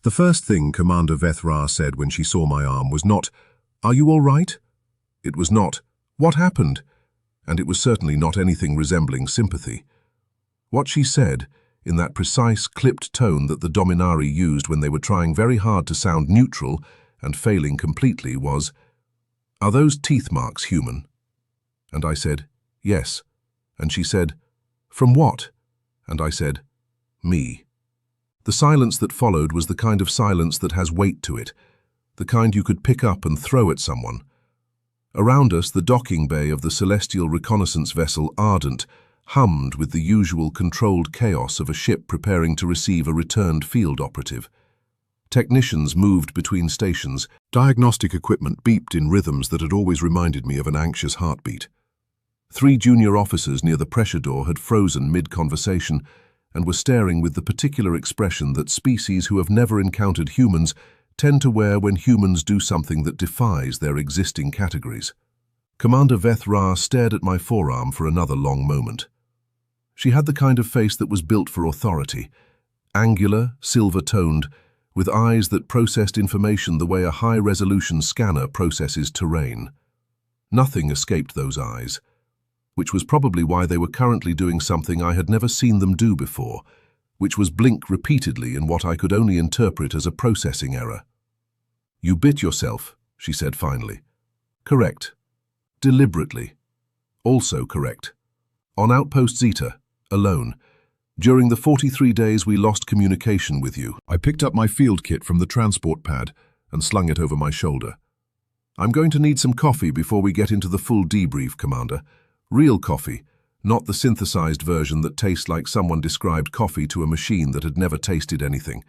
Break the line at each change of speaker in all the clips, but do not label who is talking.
The first thing Commander Veth-Ra said when she saw my arm was not, "Are you all right?" It was not, "What happened?" And it was certainly not anything resembling sympathy. What she said, in that precise, clipped tone that the Dominari used when they were trying very hard to sound neutral and failing completely, was, "Are those teeth marks human?" And I said, "Yes." And she said, "From what?" And I said, "Me." The silence that followed was the kind of silence that has weight to it, the kind you could pick up and throw at someone. Around us, the docking bay of the celestial reconnaissance vessel Ardent hummed with the usual controlled chaos of a ship preparing to receive a returned field operative. Technicians moved between stations. Diagnostic equipment beeped in rhythms that had always reminded me of an anxious heartbeat. 3 junior officers near the pressure door had frozen mid-conversation and were staring with the particular expression that species who have never encountered humans tend to wear when humans do something that defies their existing categories. Commander Veth-Ra stared at my forearm for another long moment. She had the kind of face that was built for authority, angular, silver-toned, with eyes that processed information the way a high-resolution scanner processes terrain. Nothing escaped those eyes, which was probably why they were currently doing something I had never seen them do before, which was blink repeatedly in what I could only interpret as a processing error. "You bit yourself," she said finally. "Correct. Deliberately. Also correct. On Outpost Zeta, alone. During the 43 days we lost communication with you." I picked up my field kit from the transport pad and slung it over my shoulder. "I'm going to need some coffee before we get into the full debrief, Commander. Real coffee, not the synthesized version that tastes like someone described coffee to a machine that had never tasted anything.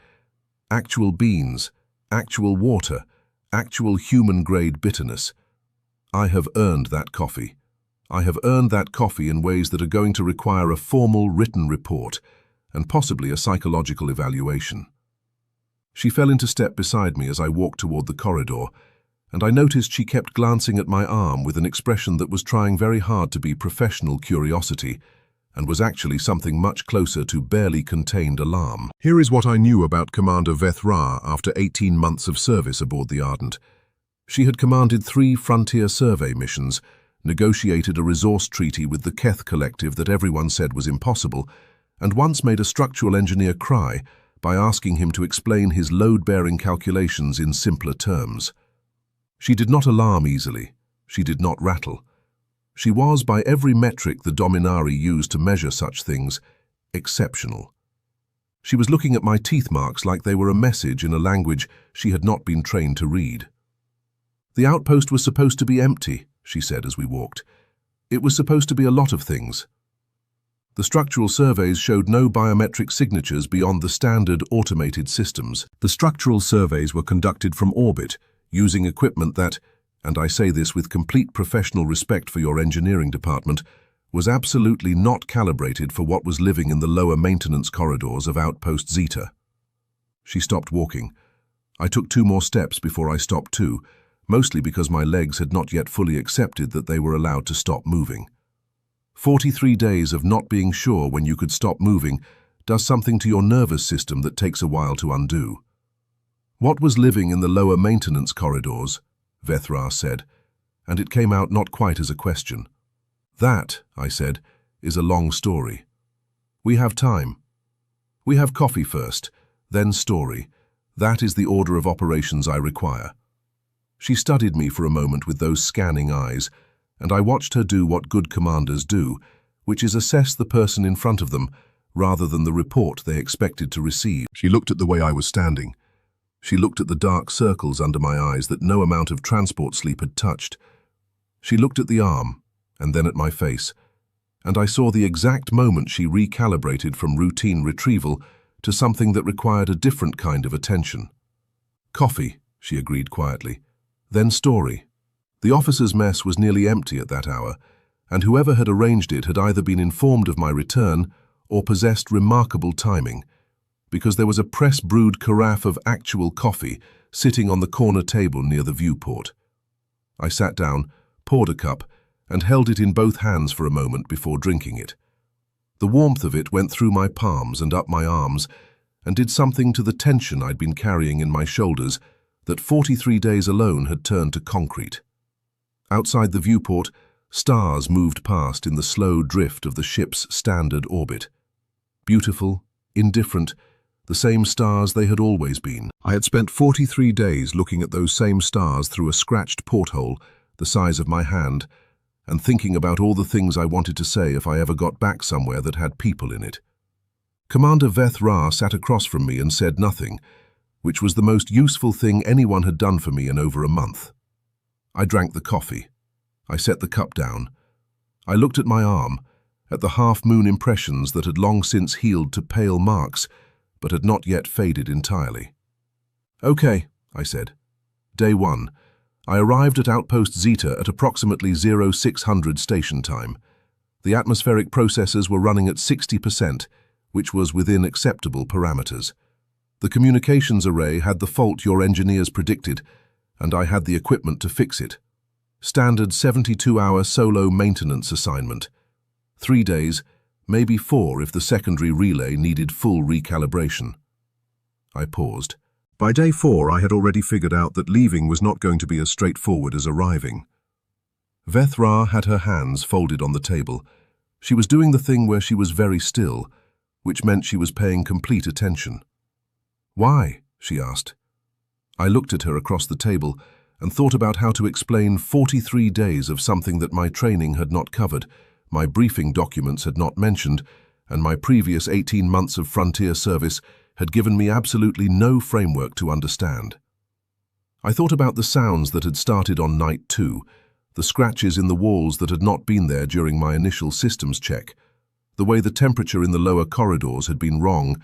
Actual beans, actual water, actual human-grade bitterness. I have earned that coffee. I have earned that coffee in ways that are going to require a formal written report and possibly a psychological evaluation." She fell into step beside me as I walked toward the corridor, and I noticed she kept glancing at my arm with an expression that was trying very hard to be professional curiosity and was actually something much closer to barely contained alarm. Here is what I knew about Commander Veth-Ra after 18 months of service aboard the Ardent. She had commanded 3 frontier survey missions, negotiated a resource treaty with the Keth Collective that everyone said was impossible, and once made a structural engineer cry by asking him to explain his load-bearing calculations in simpler terms. She did not alarm easily. She did not rattle. She was, by every metric the Dominari used to measure such things, exceptional. She was looking at my teeth marks like they were a message in a language she had not been trained to read. "The outpost was supposed to be empty," she said as we walked. "It was supposed to be a lot of things. The structural surveys showed no biometric signatures beyond the standard automated systems. The structural surveys were conducted from orbit, using equipment that, and I say this with complete professional respect for your engineering department, was absolutely not calibrated for what was living in the lower maintenance corridors of Outpost Zeta." She stopped walking. I took 2 more steps before I stopped too, mostly because my legs had not yet fully accepted that they were allowed to stop moving. 43 days of not being sure when you could stop moving does something to your nervous system that takes a while to undo. "What was living in the lower maintenance corridors?" Veth-Ra said, and it came out not quite as a question. "That," I said, "is a long story. We have time. We have coffee first, then story. That is the order of operations I require." She studied me for a moment with those scanning eyes, and I watched her do what good commanders do, which is assess the person in front of them rather than the report they expected to receive. She looked at the way I was standing. She looked at the dark circles under my eyes that no amount of transport sleep had touched. She looked at the arm, and then at my face, and I saw the exact moment she recalibrated from routine retrieval to something that required a different kind of attention. "Coffee," she agreed quietly, "then story." The officers' mess was nearly empty at that hour, and whoever had arranged it had either been informed of my return or possessed remarkable timing, because there was a press-brewed carafe of actual coffee sitting on the corner table near the viewport. I sat down, poured a cup, and held it in both hands for a moment before drinking it. The warmth of it went through my palms and up my arms, and did something to the tension I'd been carrying in my shoulders that 43 days alone had turned to concrete. Outside the viewport, stars moved past in the slow drift of the ship's standard orbit. Beautiful, indifferent, the same stars they had always been. I had spent 43 days looking at those same stars through a scratched porthole the size of my hand, and thinking about all the things I wanted to say if I ever got back somewhere that had people in it. Commander Veth-Ra sat across from me and said nothing, which was the most useful thing anyone had done for me in over a month. I drank the coffee. I set the cup down. I looked at my arm, at the half-moon impressions that had long since healed to pale marks, but had not yet faded entirely. "Okay," I said. Day 1. I arrived at Outpost Zeta at approximately 0600 station time. The atmospheric processors were running at 60%, which was within acceptable parameters. The communications array had the fault your engineers predicted, and I had the equipment to fix it. Standard 72-hour solo maintenance assignment. 3 days, maybe 4 if the secondary relay needed full recalibration. I paused. By day 4, I had already figured out that leaving was not going to be as straightforward as arriving. Veth-Ra had her hands folded on the table. She was doing the thing where she was very still, which meant she was paying complete attention. "Why?" she asked. I looked at her across the table and thought about how to explain 43 days of something that my training had not covered, my briefing documents had not mentioned, and my previous 18 months of frontier service had given me absolutely no framework to understand. I thought about the sounds that had started on night 2, the scratches in the walls that had not been there during my initial systems check, the way the temperature in the lower corridors had been wrong,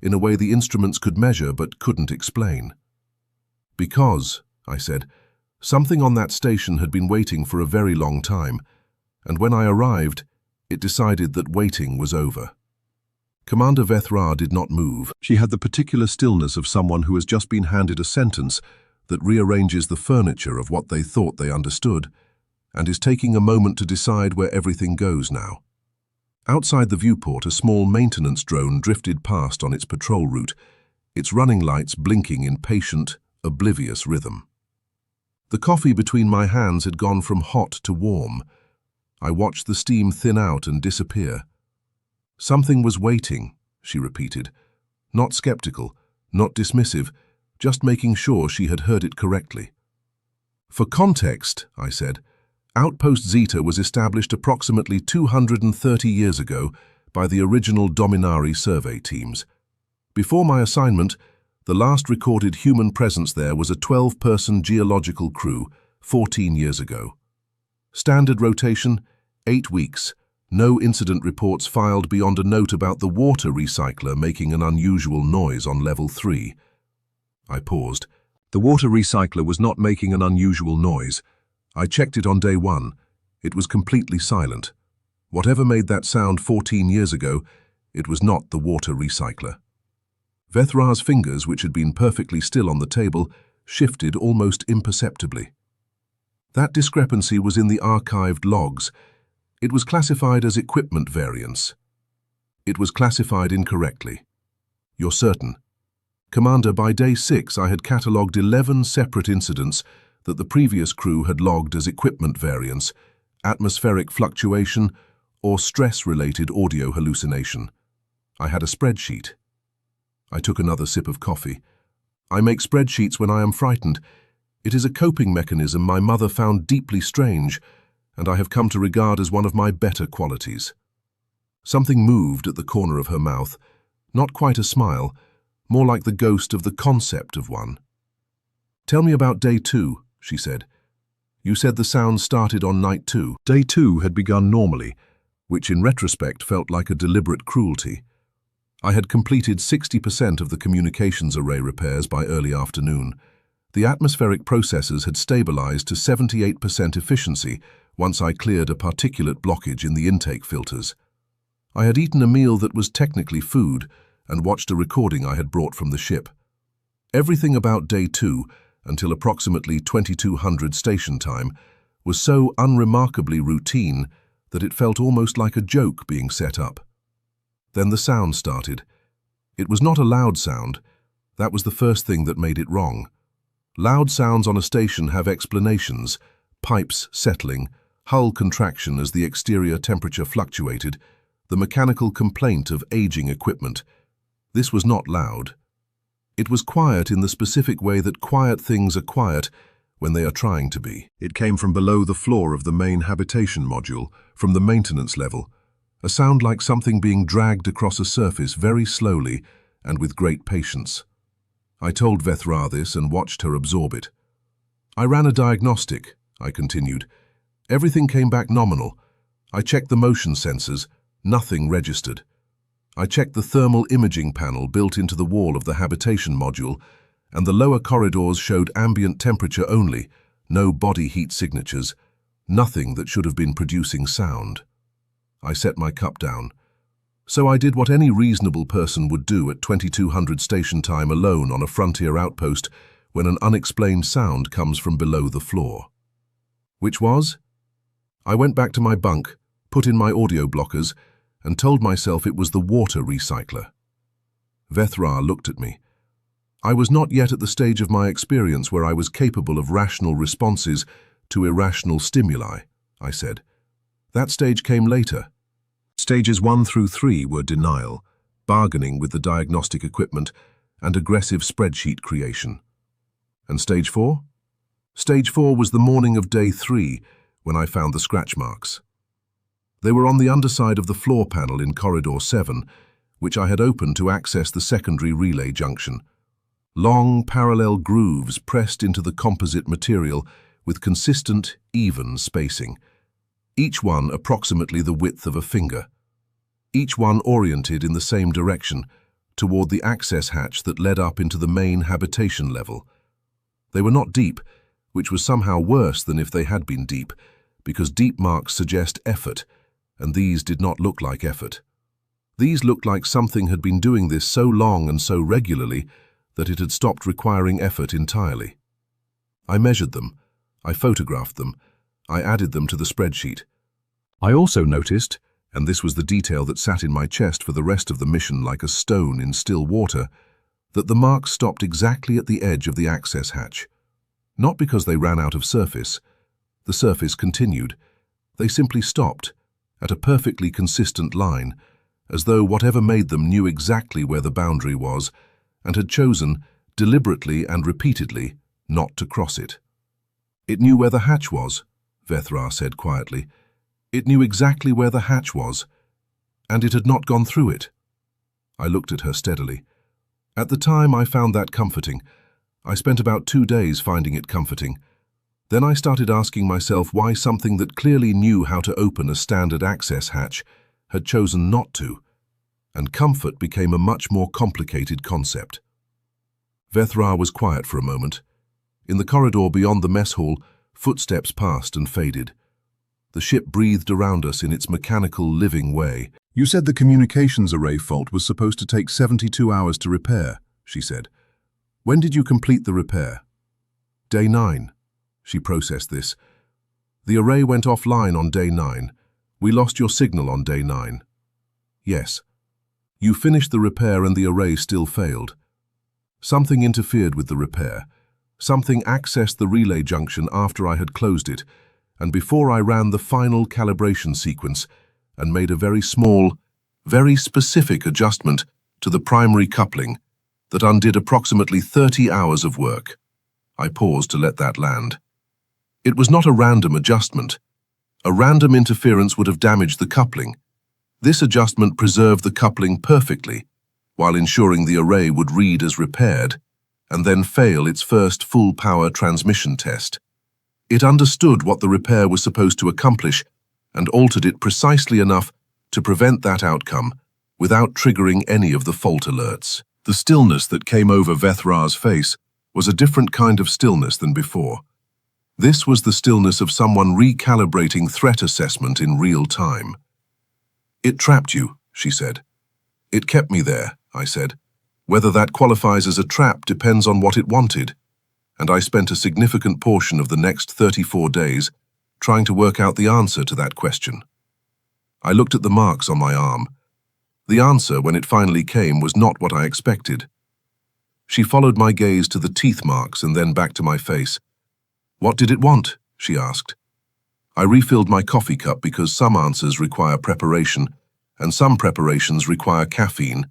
in a way the instruments could measure but couldn't explain. "Because," I said, "something on that station had been waiting for a very long time, and when I arrived, it decided that waiting was over." Commander Veth-Ra did not move. She had the particular stillness of someone who has just been handed a sentence that rearranges the furniture of what they thought they understood, and is taking a moment to decide where everything goes now. Outside the viewport, a small maintenance drone drifted past on its patrol route, its running lights blinking in patient, oblivious rhythm. The coffee between my hands had gone from hot to warm. I watched the steam thin out and disappear. "Something was waiting," she repeated, not skeptical, not dismissive, just making sure she had heard it correctly. "For context," I said, Outpost Zeta was established approximately 230 years ago by the original Dominari survey teams. Before my assignment, the last recorded human presence there was a 12-person geological crew 14 years ago. Standard rotation, 8 weeks. No incident reports filed beyond a note about the water recycler making an unusual noise on level 3. I paused. The water recycler was not making an unusual noise. I checked it on day 1. It was completely silent. Whatever made that sound 14 years ago, it was not the water recycler. Veth-Ra's fingers, which had been perfectly still on the table, shifted almost imperceptibly. That discrepancy was in the archived logs. It was classified as equipment variance. It was classified incorrectly. "You're certain?" "Commander, by day 6 I had catalogued 11 separate incidents that the previous crew had logged as equipment variance, atmospheric fluctuation, or stress-related audio hallucination. I had a spreadsheet." I took another sip of coffee. "I make spreadsheets when I am frightened. It is a coping mechanism my mother found deeply strange, and I have come to regard as one of my better qualities." Something moved at the corner of her mouth, not quite a smile, more like the ghost of the concept of one. "Tell me about day 2, she said. "You said the sound started on night 2. Day 2 had begun normally, which in retrospect felt like a deliberate cruelty. I had completed 60% of the communications array repairs by early afternoon. The atmospheric processors had stabilized to 78% efficiency once I cleared a particulate blockage in the intake filters. I had eaten a meal that was technically food and watched a recording I had brought from the ship. Everything about day 2, until approximately 2200 station time, was so unremarkably routine that it felt almost like a joke being set up. Then the sound started. It was not a loud sound. That was the first thing that made it wrong. Loud sounds on a station have explanations: pipes settling, hull contraction as the exterior temperature fluctuated, the mechanical complaint of aging equipment. This was not loud. It was quiet in the specific way that quiet things are quiet when they are trying to be. It came from below the floor of the main habitation module, from the maintenance level, a sound like something being dragged across a surface very slowly and with great patience. I told Veth-Ra this and watched her absorb it. I ran a diagnostic, I continued. Everything came back nominal. I checked the motion sensors, nothing registered. I checked the thermal imaging panel built into the wall of the habitation module, and the lower corridors showed ambient temperature only, no body heat signatures, nothing that should have been producing sound. I set my cup down. So I did what any reasonable person would do at 2200 station time alone on a frontier outpost when an unexplained sound comes from below the floor. Which was? I went back to my bunk, put in my audio blockers, and told myself it was the water recycler. Veth-Ra looked at me. I was not yet at the stage of my experience where I was capable of rational responses to irrational stimuli, I said. That stage came later. Stages 1 through 3 were denial, bargaining with the diagnostic equipment, and aggressive spreadsheet creation. And stage 4? Stage 4 was the morning of day 3 when I found the scratch marks. They were on the underside of the floor panel in corridor 7, which I had opened to access the secondary relay junction. Long, parallel grooves pressed into the composite material with consistent, even spacing. Each one approximately the width of a finger. Each one oriented in the same direction, toward the access hatch that led up into the main habitation level. They were not deep, which was somehow worse than if they had been deep, because deep marks suggest effort, and these did not look like effort. These looked like something had been doing this so long and so regularly that it had stopped requiring effort entirely. I measured them, I photographed them, I added them to the spreadsheet. I also noticed, and this was the detail that sat in my chest for the rest of the mission like a stone in still water, that the marks stopped exactly at the edge of the access hatch. Not because they ran out of surface. The surface continued. They simply stopped, at a perfectly consistent line, as though whatever made them knew exactly where the boundary was and had chosen, deliberately and repeatedly, not to cross it. It knew where the hatch was, Veth-Ra said quietly. It knew exactly where the hatch was, and it had not gone through it. I looked at her steadily. At the time, I found that comforting. I spent about 2 days finding it comforting. Then I started asking myself why something that clearly knew how to open a standard access hatch had chosen not to, and comfort became a much more complicated concept. Veth-Ra was quiet for a moment. In the corridor beyond the mess hall, footsteps passed and faded. The ship breathed around us in its mechanical, living way. "You said the communications array fault was supposed to take 72 hours to repair," she said. "When did you complete the repair?" "Day 9. She processed this. "The array went offline on day 9. We lost your signal on day 9. "Yes. You finished the repair and the array still failed. Something interfered with the repair. Something accessed the relay junction after I had closed it, and before I ran the final calibration sequence and made a very small, very specific adjustment to the primary coupling that undid approximately 30 hours of work." I paused to let that land. It was not a random adjustment. A random interference would have damaged the coupling. This adjustment preserved the coupling perfectly, while ensuring the array would read as repaired, and then fail its first full-power transmission test. It understood what the repair was supposed to accomplish and altered it precisely enough to prevent that outcome without triggering any of the fault alerts. The stillness that came over Veth-Ra's face was a different kind of stillness than before. This was the stillness of someone recalibrating threat assessment in real time. "It trapped you," she said. "It kept me there," I said. "Whether that qualifies as a trap depends on what it wanted." And I spent a significant portion of the next 34 days trying to work out the answer to that question. I looked at the marks on my arm. The answer, when it finally came, was not what I expected. She followed my gaze to the teeth marks and then back to my face. "What did it want?" she asked. I refilled my coffee cup because some answers require preparation, and some preparations require caffeine,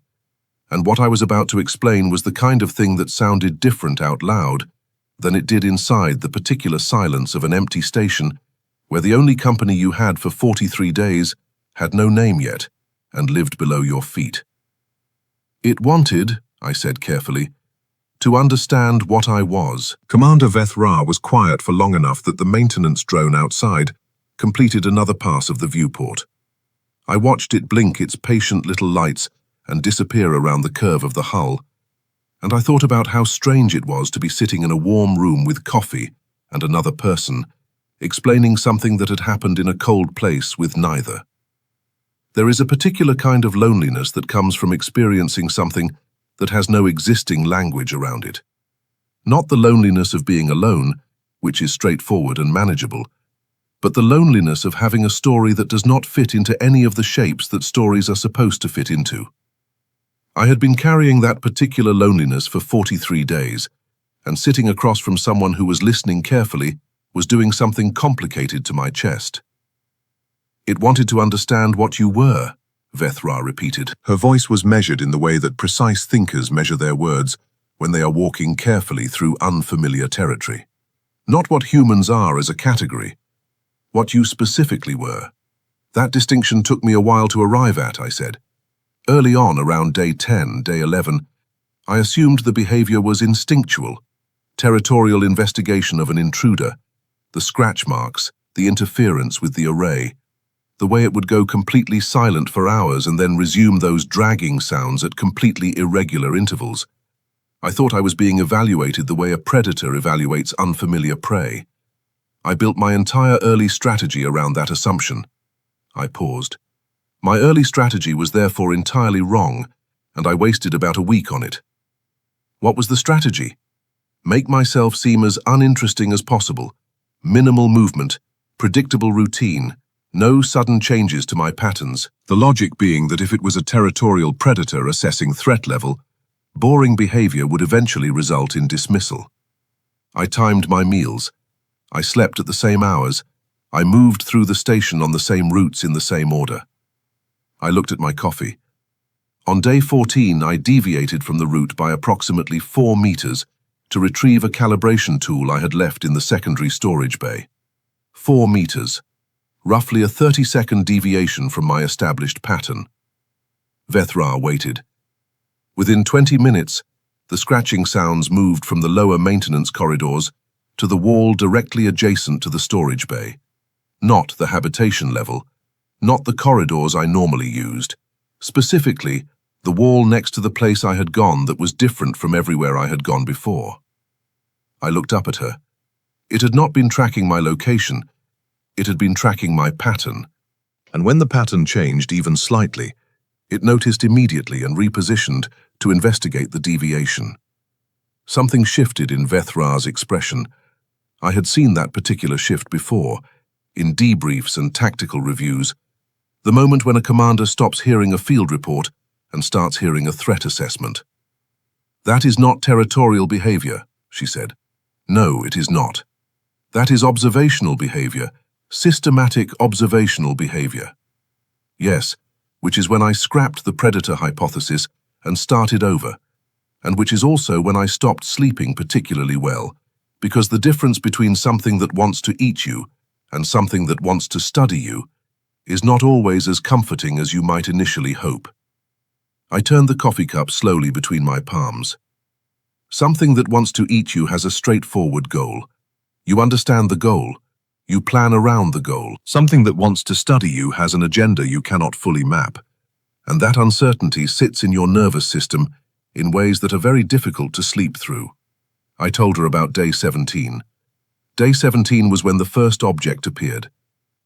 and what I was about to explain was the kind of thing that sounded different out loud than it did inside the particular silence of an empty station where the only company you had for 43 days had no name yet and lived below your feet. "It wanted," I said carefully, "to understand what I was." Commander Veth-Ra was quiet for long enough that the maintenance drone outside completed another pass of the viewport. I watched it blink its patient little lights and disappear around the curve of the hull, and I thought about how strange it was to be sitting in a warm room with coffee and another person, explaining something that had happened in a cold place with neither. There is a particular kind of loneliness that comes from experiencing something that has no existing language around it. Not the loneliness of being alone, which is straightforward and manageable, but the loneliness of having a story that does not fit into any of the shapes that stories are supposed to fit into. I had been carrying that particular loneliness for 43 days, and sitting across from someone who was listening carefully was doing something complicated to my chest. "It wanted to understand what you were," Veth-Ra repeated. Her voice was measured in the way that precise thinkers measure their words when they are walking carefully through unfamiliar territory. "Not what humans are as a category, what you specifically were." "That distinction took me a while to arrive at," I said. "Early on, around day 10, day 11, I assumed the behavior was instinctual, territorial investigation of an intruder, the scratch marks, the interference with the array, the way it would go completely silent for hours and then resume those dragging sounds at completely irregular intervals. I thought I was being evaluated the way a predator evaluates unfamiliar prey. I built my entire early strategy around that assumption." I paused. "My early strategy was therefore entirely wrong, and I wasted about a week on it." "What was the strategy?" "Make myself seem as uninteresting as possible. Minimal movement, predictable routine, no sudden changes to my patterns." The logic being that if it was a territorial predator assessing threat level, boring behavior would eventually result in dismissal. I timed my meals. I slept at the same hours. I moved through the station on the same routes in the same order. I looked at my coffee. On day 14, I deviated from the route by approximately 4 meters to retrieve a calibration tool I had left in the secondary storage bay. 4 meters, roughly a 30-second deviation from my established pattern. Veth-Ra waited. Within 20 minutes, the scratching sounds moved from the lower maintenance corridors to the wall directly adjacent to the storage bay. Not the habitation level, not the corridors I normally used. Specifically, the wall next to the place I had gone that was different from everywhere I had gone before. I looked up at her. It had not been tracking my location, it had been tracking my pattern. And when the pattern changed even slightly, it noticed immediately and repositioned to investigate the deviation. Something shifted in Veth-Ra's expression. I had seen that particular shift before, in debriefs and tactical reviews, the moment when a commander stops hearing a field report and starts hearing a threat assessment. "That is not territorial behavior," she said. "No, it is not. That is observational behavior, systematic observational behavior." "Yes, which is when I scrapped the predator hypothesis and started over, and which is also when I stopped sleeping particularly well, because the difference between something that wants to eat you and something that wants to study you is not always as comforting as you might initially hope." I turned the coffee cup slowly between my palms. "Something that wants to eat you has a straightforward goal. You understand the goal. You plan around the goal. Something that wants to study you has an agenda you cannot fully map, and that uncertainty sits in your nervous system in ways that are very difficult to sleep through." I told her about day 17. Day 17 was when the first object appeared.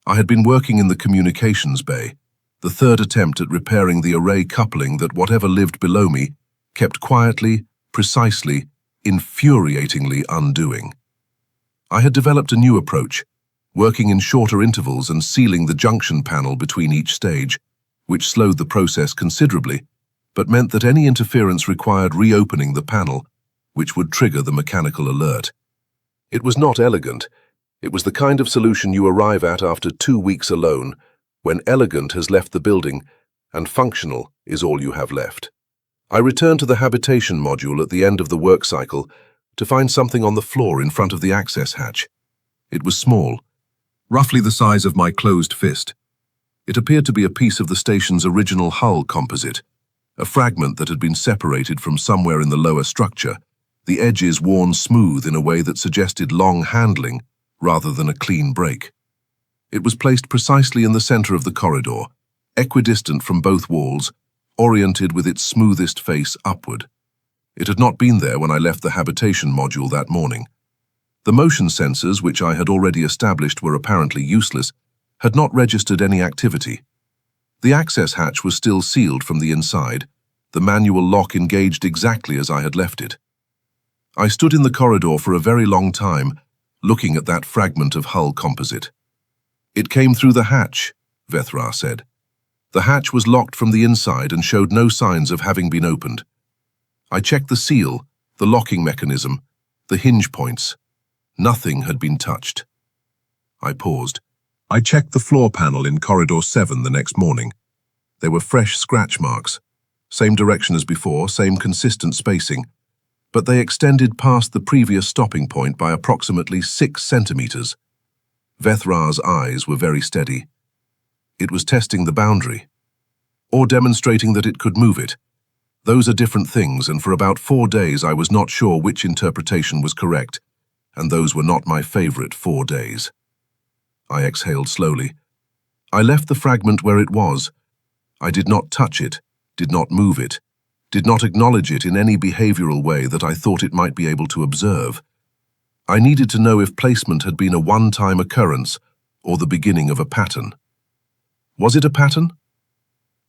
I had been working in the communications bay, the third attempt at repairing the array coupling that whatever lived below me kept quietly, precisely, infuriatingly undoing. I had developed a new approach, working in shorter intervals and sealing the junction panel between each stage, which slowed the process considerably, but meant that any interference required reopening the panel, which would trigger the mechanical alert. It was not elegant. It was the kind of solution you arrive at after 2 weeks alone, when elegant has left the building and functional is all you have left. I returned to the habitation module at the end of the work cycle to find something on the floor in front of the access hatch. It was small, roughly the size of my closed fist. It appeared to be a piece of the station's original hull composite, a fragment that had been separated from somewhere in the lower structure, the edges worn smooth in a way that suggested long handling rather than a clean break. It was placed precisely in the center of the corridor, equidistant from both walls, oriented with its smoothest face upward. It had not been there when I left the habitation module that morning. The motion sensors, which I had already established were apparently useless, had not registered any activity. The access hatch was still sealed from the inside, the manual lock engaged exactly as I had left it. I stood in the corridor for a very long time, looking at that fragment of hull composite. "It came through the hatch," Veth-Ra said. The hatch was locked from the inside and showed no signs of having been opened. I checked the seal, the locking mechanism, the hinge points. Nothing had been touched. I paused. I checked the floor panel in Corridor 7 the next morning. There were fresh scratch marks. Same direction as before, same consistent spacing. But they extended past the previous stopping point by approximately 6 centimeters. Veth-Ra's eyes were very steady. It was testing the boundary, or demonstrating that it could move it. Those are different things, and for about 4 days I was not sure which interpretation was correct, and those were not my favorite 4 days. I exhaled slowly. I left the fragment where it was. I did not touch it, did not move it, did not acknowledge it in any behavioral way that I thought it might be able to observe. I needed to know if placement had been a one-time occurrence or the beginning of a pattern. Was it a pattern?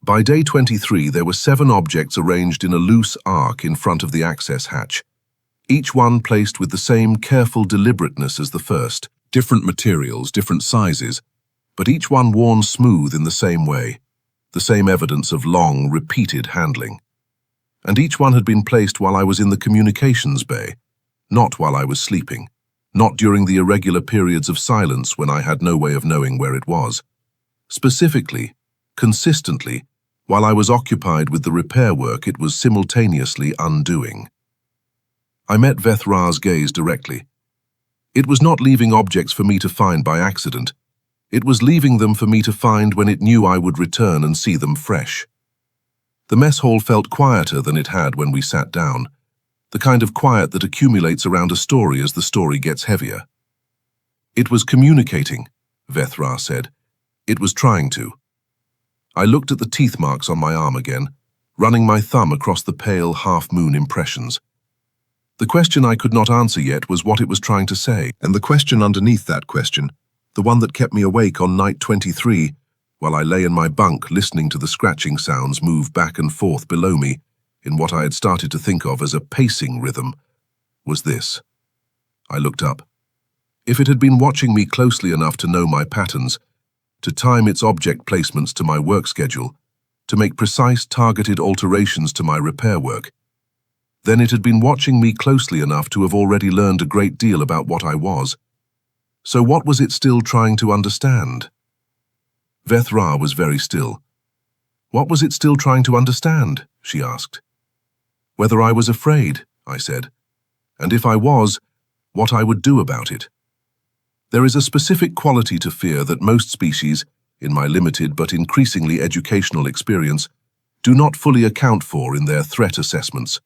By day 23, there were 7 objects arranged in a loose arc in front of the access hatch, each one placed with the same careful deliberateness as the first. Different materials, different sizes, but each one worn smooth in the same way, the same evidence of long, repeated handling. And each one had been placed while I was in the communications bay, not while I was sleeping, not during the irregular periods of silence when I had no way of knowing where it was. Specifically, consistently, while I was occupied with the repair work it was simultaneously undoing. I met Veth-Ra's gaze directly. It was not leaving objects for me to find by accident. It was leaving them for me to find when it knew I would return and see them fresh. The mess hall felt quieter than it had when we sat down, the kind of quiet that accumulates around a story as the story gets heavier. It was communicating, Veth-Ra said. It was trying to. I looked at the teeth marks on my arm again, running my thumb across the pale half-moon impressions. The question I could not answer yet was what it was trying to say, and the question underneath that question, the one that kept me awake on night 23, while I lay in my bunk listening to the scratching sounds move back and forth below me in what I had started to think of as a pacing rhythm, was this. I looked up. If it had been watching me closely enough to know my patterns, to time its object placements to my work schedule, to make precise targeted alterations to my repair work, then it had been watching me closely enough to have already learned a great deal about what I was. So what was it still trying to understand? Veth-Ra was very still. What was it still trying to understand? She asked. Whether I was afraid, I said, and if I was, what I would do about it. There is a specific quality to fear that most species, in my limited but increasingly educational experience, do not fully account for in their threat assessments.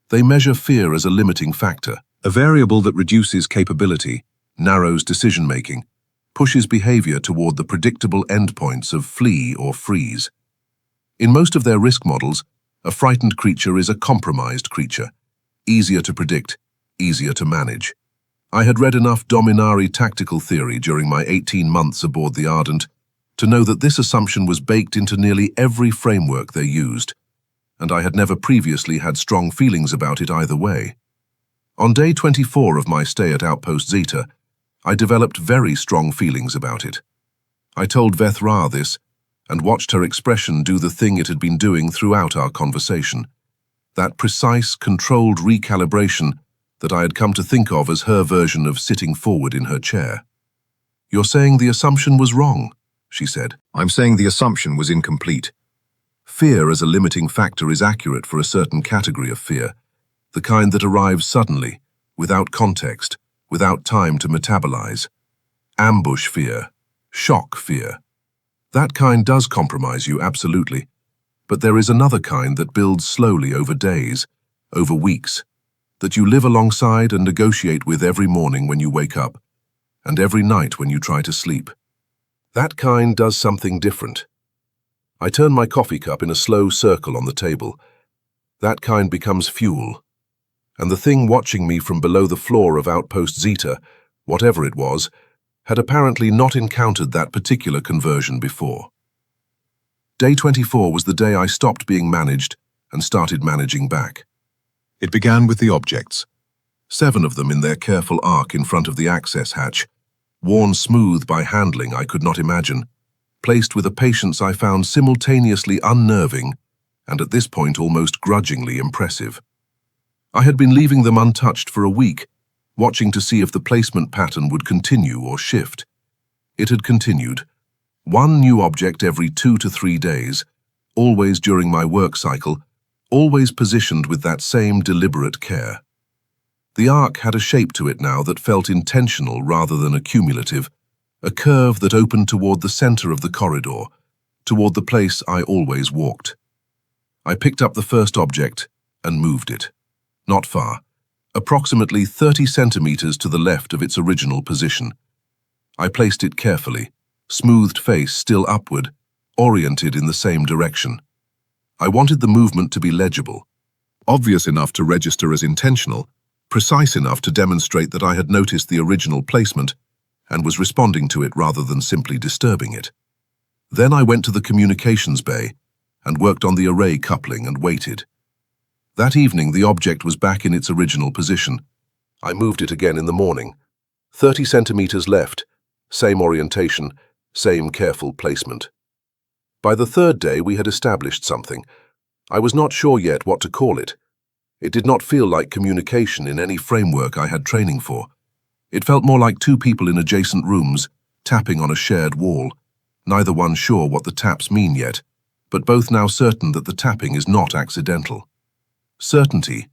They measure fear as a limiting factor, a variable that reduces capability, narrows decision-making, pushes behavior toward the predictable endpoints of flee or freeze. In most of their risk models, a frightened creature is a compromised creature, easier to predict, easier to manage. I had read enough Dominari tactical theory during my 18 months aboard the Ardent to know that this assumption was baked into nearly every framework they used, and I had never previously had strong feelings about it either way. On day 24 of my stay at Outpost Zeta, I developed very strong feelings about it. I told Veth-Ra this, and watched her expression do the thing it had been doing throughout our conversation. That precise, controlled recalibration that I had come to think of as her version of sitting forward in her chair. "You're saying the assumption was wrong," she said. "I'm saying the assumption was incomplete. Fear as a limiting factor is accurate for a certain category of fear, the kind that arrives suddenly, without context, without time to metabolize. Ambush fear, shock fear. That kind does compromise you, absolutely. But there is another kind that builds slowly over days, over weeks, that you live alongside and negotiate with every morning when you wake up, and every night when you try to sleep. That kind does something different." I turn my coffee cup in a slow circle on the table. That kind becomes fuel. And the thing watching me from below the floor of Outpost Zeta, whatever it was, had apparently not encountered that particular conversion before. Day 24 was the day I stopped being managed and started managing back. It began with the objects. 7 of them in their careful arc in front of the access hatch, worn smooth by handling I could not imagine, placed with a patience I found simultaneously unnerving and at this point almost grudgingly impressive. I had been leaving them untouched for a week, watching to see if the placement pattern would continue or shift. It had continued. 1 new object every 2 to 3 days, always during my work cycle, always positioned with that same deliberate care. The arc had a shape to it now that felt intentional rather than accumulative, a curve that opened toward the center of the corridor, toward the place I always walked. I picked up the first object and moved it. Not far, approximately 30 centimeters to the left of its original position. I placed it carefully, smoothed face still upward, oriented in the same direction. I wanted the movement to be legible, obvious enough to register as intentional, precise enough to demonstrate that I had noticed the original placement and was responding to it rather than simply disturbing it. Then I went to the communications bay and worked on the array coupling and waited. That evening, the object was back in its original position. I moved it again in the morning. 30 centimeters left, same orientation, same careful placement. By the 3rd day, we had established something. I was not sure yet what to call it. It did not feel like communication in any framework I had training for. It felt more like 2 people in adjacent rooms, tapping on a shared wall, neither one sure what the taps mean yet, but both now certain that the tapping is not accidental. Certainty,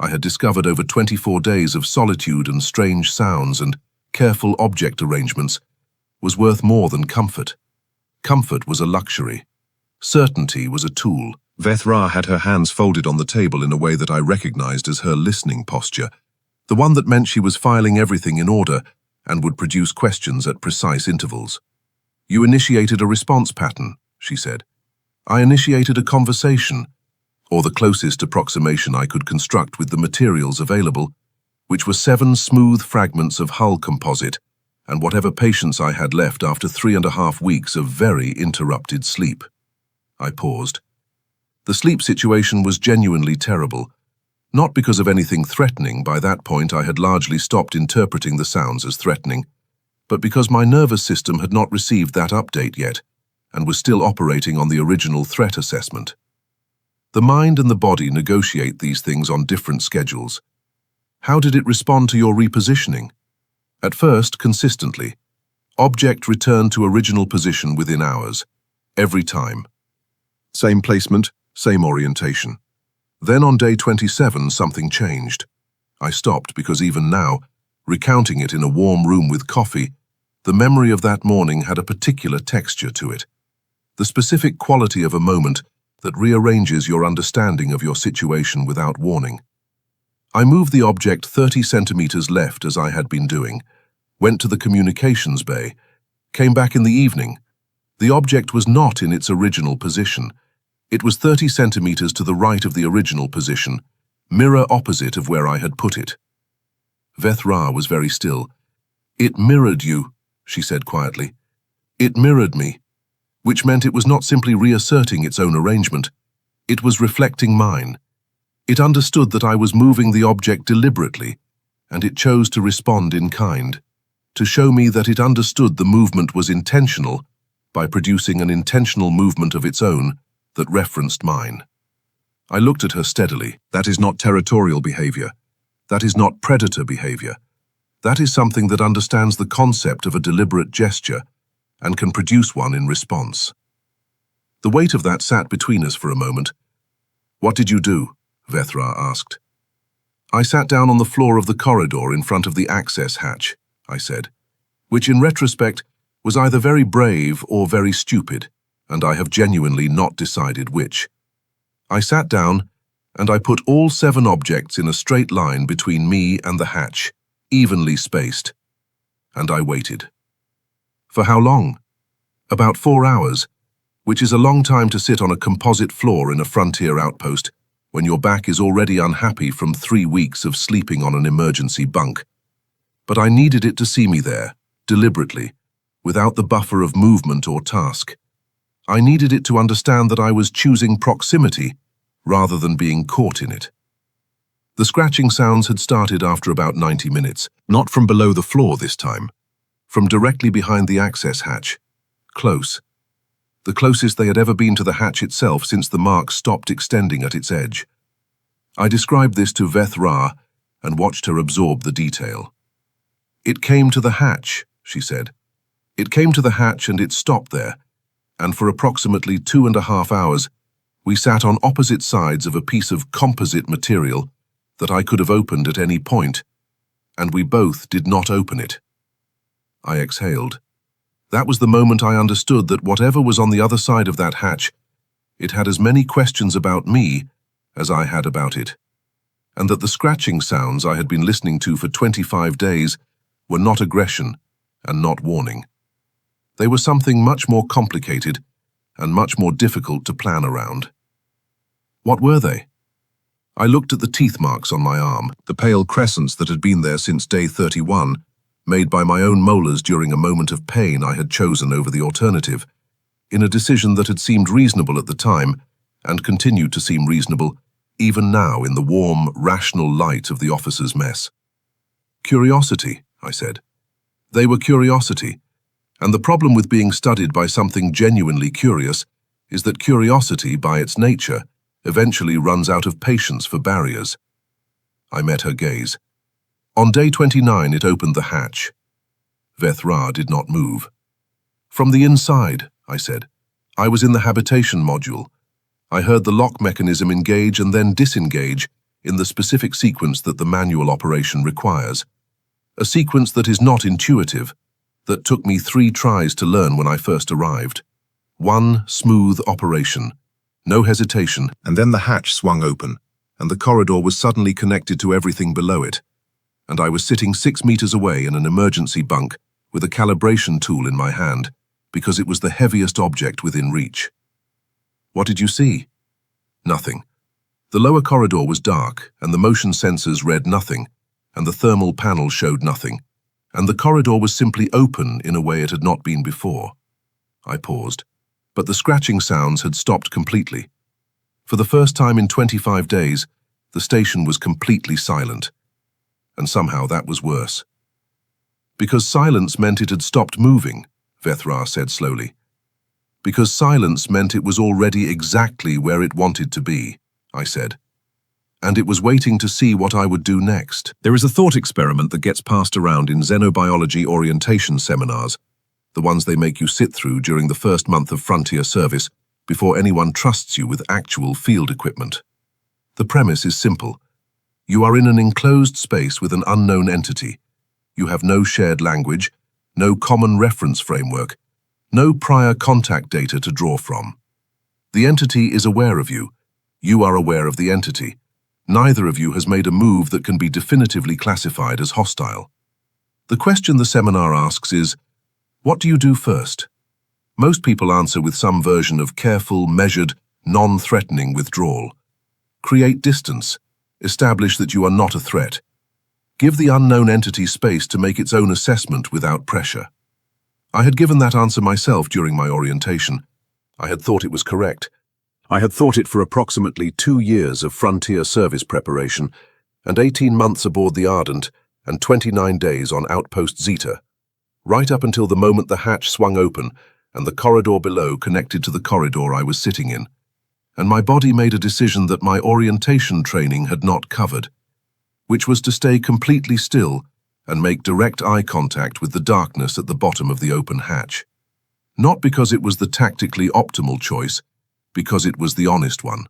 I had discovered over 24 days of solitude and strange sounds and careful object arrangements, was worth more than comfort. Comfort was a luxury. Certainty was a tool. Veth-Ra had her hands folded on the table in a way that I recognized as her listening posture, the one that meant she was filing everything in order and would produce questions at precise intervals. "You initiated a response pattern," she said. "I initiated a conversation, or the closest approximation I could construct with the materials available, which were 7 smooth fragments of hull composite and whatever patience I had left after 3.5 weeks of very interrupted sleep." I paused. The sleep situation was genuinely terrible, not because of anything threatening. By that point I had largely stopped interpreting the sounds as threatening, but because my nervous system had not received that update yet and was still operating on the original threat assessment. The mind and the body negotiate these things on different schedules. How did it respond to your repositioning? At first, consistently. Object returned to original position within hours, every time. Same placement, same orientation. Then on day 27, something changed. I stopped because even now, recounting it in a warm room with coffee, the memory of that morning had a particular texture to it. The specific quality of a moment that rearranges your understanding of your situation without warning. I moved the object 30 centimeters left as I had been doing, went to the communications bay, came back in the evening. The object was not in its original position. It was 30 centimeters to the right of the original position, mirror opposite of where I had put it. Veth-Ra was very still. "It mirrored you," she said quietly. "It mirrored me," which meant it was not simply reasserting its own arrangement. It was reflecting mine. It understood that I was moving the object deliberately, and it chose to respond in kind, to show me that it understood the movement was intentional by producing an intentional movement of its own that referenced mine. I looked at her steadily. That is not territorial behavior. That is not predator behavior. That is something that understands the concept of a deliberate gesture and can produce one in response. The weight of that sat between us for a moment. "What did you do?" Veth-Ra asked. "I sat down on the floor of the corridor in front of the access hatch," I said, which in retrospect was either very brave or very stupid, and I have genuinely not decided which. I sat down, and I put all 7 objects in a straight line between me and the hatch, evenly spaced, and I waited. For how long? About 4 hours, which is a long time to sit on a composite floor in a frontier outpost when your back is already unhappy from 3 weeks of sleeping on an emergency bunk. But I needed it to see me there, deliberately, without the buffer of movement or task. I needed it to understand that I was choosing proximity rather than being caught in it. The scratching sounds had started after about 90 minutes, not from below the floor this time, from directly behind the access hatch, close. The closest they had ever been to the hatch itself since the mark stopped extending at its edge. I described this to Veth-Ra and watched her absorb the detail. "It came to the hatch," she said. "It came to the hatch and it stopped there, and for approximately 2.5 hours, we sat on opposite sides of a piece of composite material that I could have opened at any point, and we both did not open it." I exhaled. That was the moment I understood that whatever was on the other side of that hatch, it had as many questions about me as I had about it, and that the scratching sounds I had been listening to for 25 days were not aggression and not warning. They were something much more complicated and much more difficult to plan around. What were they? I looked at the teeth marks on my arm, the pale crescents that had been there since day 31, made by my own molars during a moment of pain I had chosen over the alternative, in a decision that had seemed reasonable at the time and continued to seem reasonable even now in the warm, rational light of the officer's mess. "Curiosity," I said. They were curiosity, and the problem with being studied by something genuinely curious is that curiosity, by its nature, eventually runs out of patience for barriers. I met her gaze. On day 29, it opened the hatch. Veth-Ra did not move. "From the inside," I said. "I was in the habitation module. I heard the lock mechanism engage and then disengage in the specific sequence that the manual operation requires. A sequence that is not intuitive, that took me 3 tries to learn when I first arrived. One smooth operation, no hesitation, and then the hatch swung open, and the corridor was suddenly connected to everything below it. And I was sitting 6 meters away in an emergency bunk with a calibration tool in my hand, because it was the heaviest object within reach." "What did you see?" "Nothing. The lower corridor was dark, and the motion sensors read nothing, and the thermal panel showed nothing, and the corridor was simply open in a way it had not been before." I paused, but the scratching sounds had stopped completely. For the first time in 25 days, the station was completely silent. And somehow that was worse. "Because silence meant it had stopped moving," Veth-Ra said slowly. "Because silence meant it was already exactly where it wanted to be," I said. "And it was waiting to see what I would do next." There is a thought experiment that gets passed around in xenobiology orientation seminars, the ones they make you sit through during the first month of frontier service before anyone trusts you with actual field equipment. The premise is simple. You are in an enclosed space with an unknown entity. You have no shared language, no common reference framework, no prior contact data to draw from. The entity is aware of you. You are aware of the entity. Neither of you has made a move that can be definitively classified as hostile. The question the seminar asks is, what do you do first? Most people answer with some version of careful, measured, non-threatening withdrawal. Create distance. Establish that you are not a threat. Give the unknown entity space to make its own assessment without pressure. I had given that answer myself during my orientation. I had thought it was correct. I had thought it for approximately 2 years of frontier service preparation and 18 months aboard the Ardent and 29 days on Outpost Zeta, right up until the moment the hatch swung open and the corridor below connected to the corridor I was sitting in, and my body made a decision that my orientation training had not covered, which was to stay completely still and make direct eye contact with the darkness at the bottom of the open hatch. Not because it was the tactically optimal choice, because it was the honest one.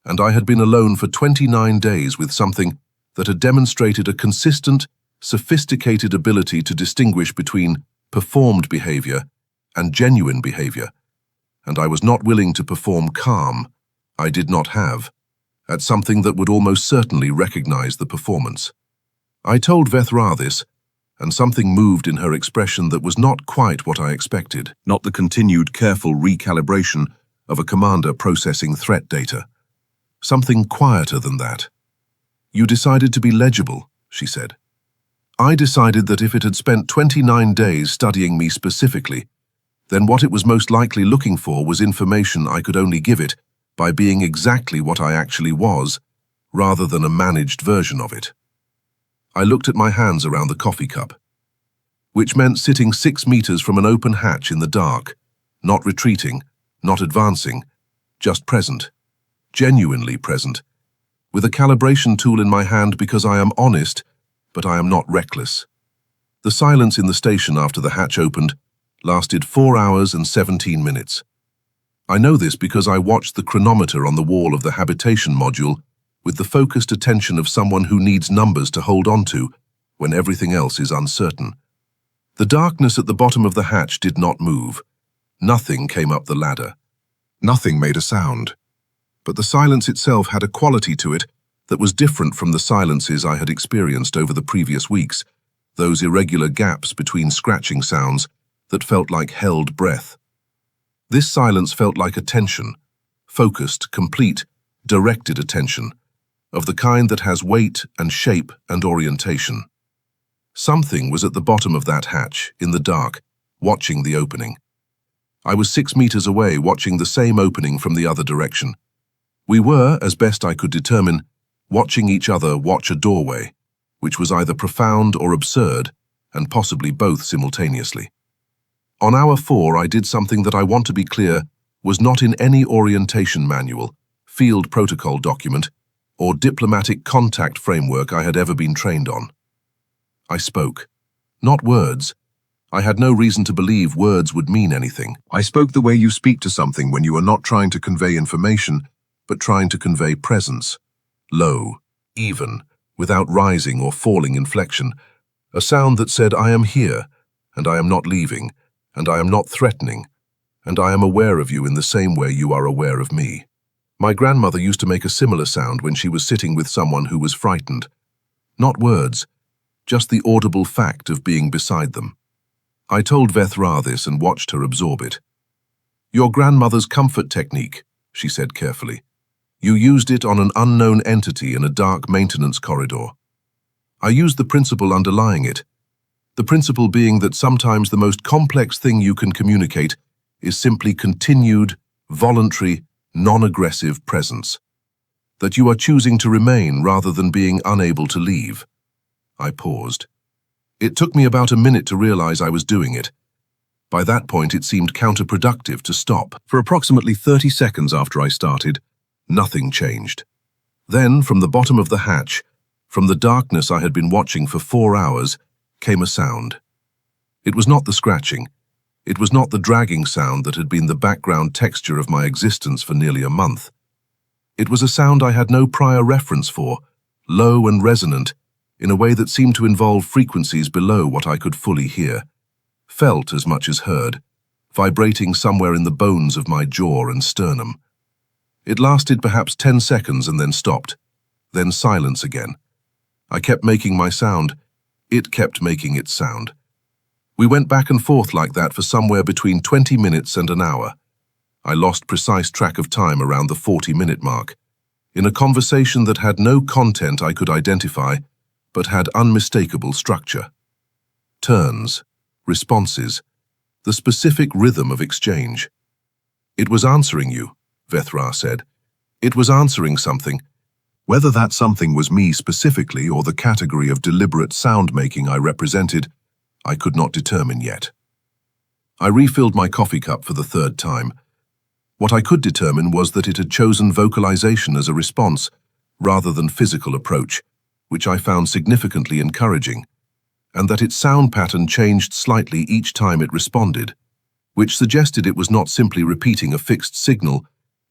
And I had been alone for 29 days with something that had demonstrated a consistent, sophisticated ability to distinguish between performed behavior and genuine behavior, and I was not willing to perform calm I did not have at something that would almost certainly recognize the performance. I told Veth-Ra this, and something moved in her expression that was not quite what I expected, not the continued careful recalibration of a commander processing threat data. Something quieter than that. "You decided to be legible," she said. "I decided that if it had spent 29 days studying me specifically, then what it was most likely looking for was information I could only give it by being exactly what I actually was, rather than a managed version of it." I looked at my hands around the coffee cup, which meant sitting 6 meters from an open hatch in the dark, not retreating, not advancing, just present, genuinely present, with a calibration tool in my hand because I am honest, but I am not reckless. The silence in the station after the hatch opened lasted 4 hours and 17 minutes. I know this because I watched the chronometer on the wall of the habitation module with the focused attention of someone who needs numbers to hold on to when everything else is uncertain. The darkness at the bottom of the hatch did not move. Nothing came up the ladder. Nothing made a sound. But the silence itself had a quality to it that was different from the silences I had experienced over the previous weeks, those irregular gaps between scratching sounds that felt like held breath. This silence felt like attention, focused, complete, directed attention, of the kind that has weight and shape and orientation. Something was at the bottom of that hatch, in the dark, watching the opening. I was 6 meters away, watching the same opening from the other direction. We were, as best I could determine, watching each other watch a doorway, which was either profound or absurd, and possibly both simultaneously. On hour 4, I did something that I want to be clear was not in any orientation manual, field protocol document, or diplomatic contact framework I had ever been trained on. I spoke. Not words. I had no reason to believe words would mean anything. I spoke the way you speak to something when you are not trying to convey information, but trying to convey presence. Low, even, without rising or falling inflection. A sound that said, "I am here, and I am not leaving, and I am not threatening, and I am aware of you in the same way you are aware of me." My grandmother used to make a similar sound when she was sitting with someone who was frightened. Not words, just the audible fact of being beside them. I told Veth-Ra this and watched her absorb it. "Your grandmother's comfort technique," she said carefully. "You used it on an unknown entity in a dark maintenance corridor. I used the principle underlying it. The principle being that sometimes the most complex thing you can communicate is simply continued, voluntary, non-aggressive presence. That you are choosing to remain rather than being unable to leave." I paused. It took me about a minute to realize I was doing it. By that point, it seemed counterproductive to stop. For approximately 30 seconds after I started, nothing changed. Then, from the bottom of the hatch, from the darkness I had been watching for 4 hours, came a sound. It was not the scratching. It was not the dragging sound that had been the background texture of my existence for nearly a month. It was a sound I had no prior reference for, low and resonant, in a way that seemed to involve frequencies below what I could fully hear, felt as much as heard, vibrating somewhere in the bones of my jaw and sternum. It lasted perhaps 10 seconds and then stopped, then silence again. I kept making my sound. It kept making its sound. We went back and forth like that for somewhere between 20 minutes and an hour. I lost precise track of time around the 40-minute mark, in a conversation that had no content I could identify, but had unmistakable structure. Turns, responses, the specific rhythm of exchange. "It was answering you," Veth-Ra said. "It was answering something." Whether that something was me specifically or the category of deliberate sound-making I represented, I could not determine yet. I refilled my coffee cup for the third time. What I could determine was that it had chosen vocalization as a response, rather than physical approach, which I found significantly encouraging, and that its sound pattern changed slightly each time it responded, which suggested it was not simply repeating a fixed signal,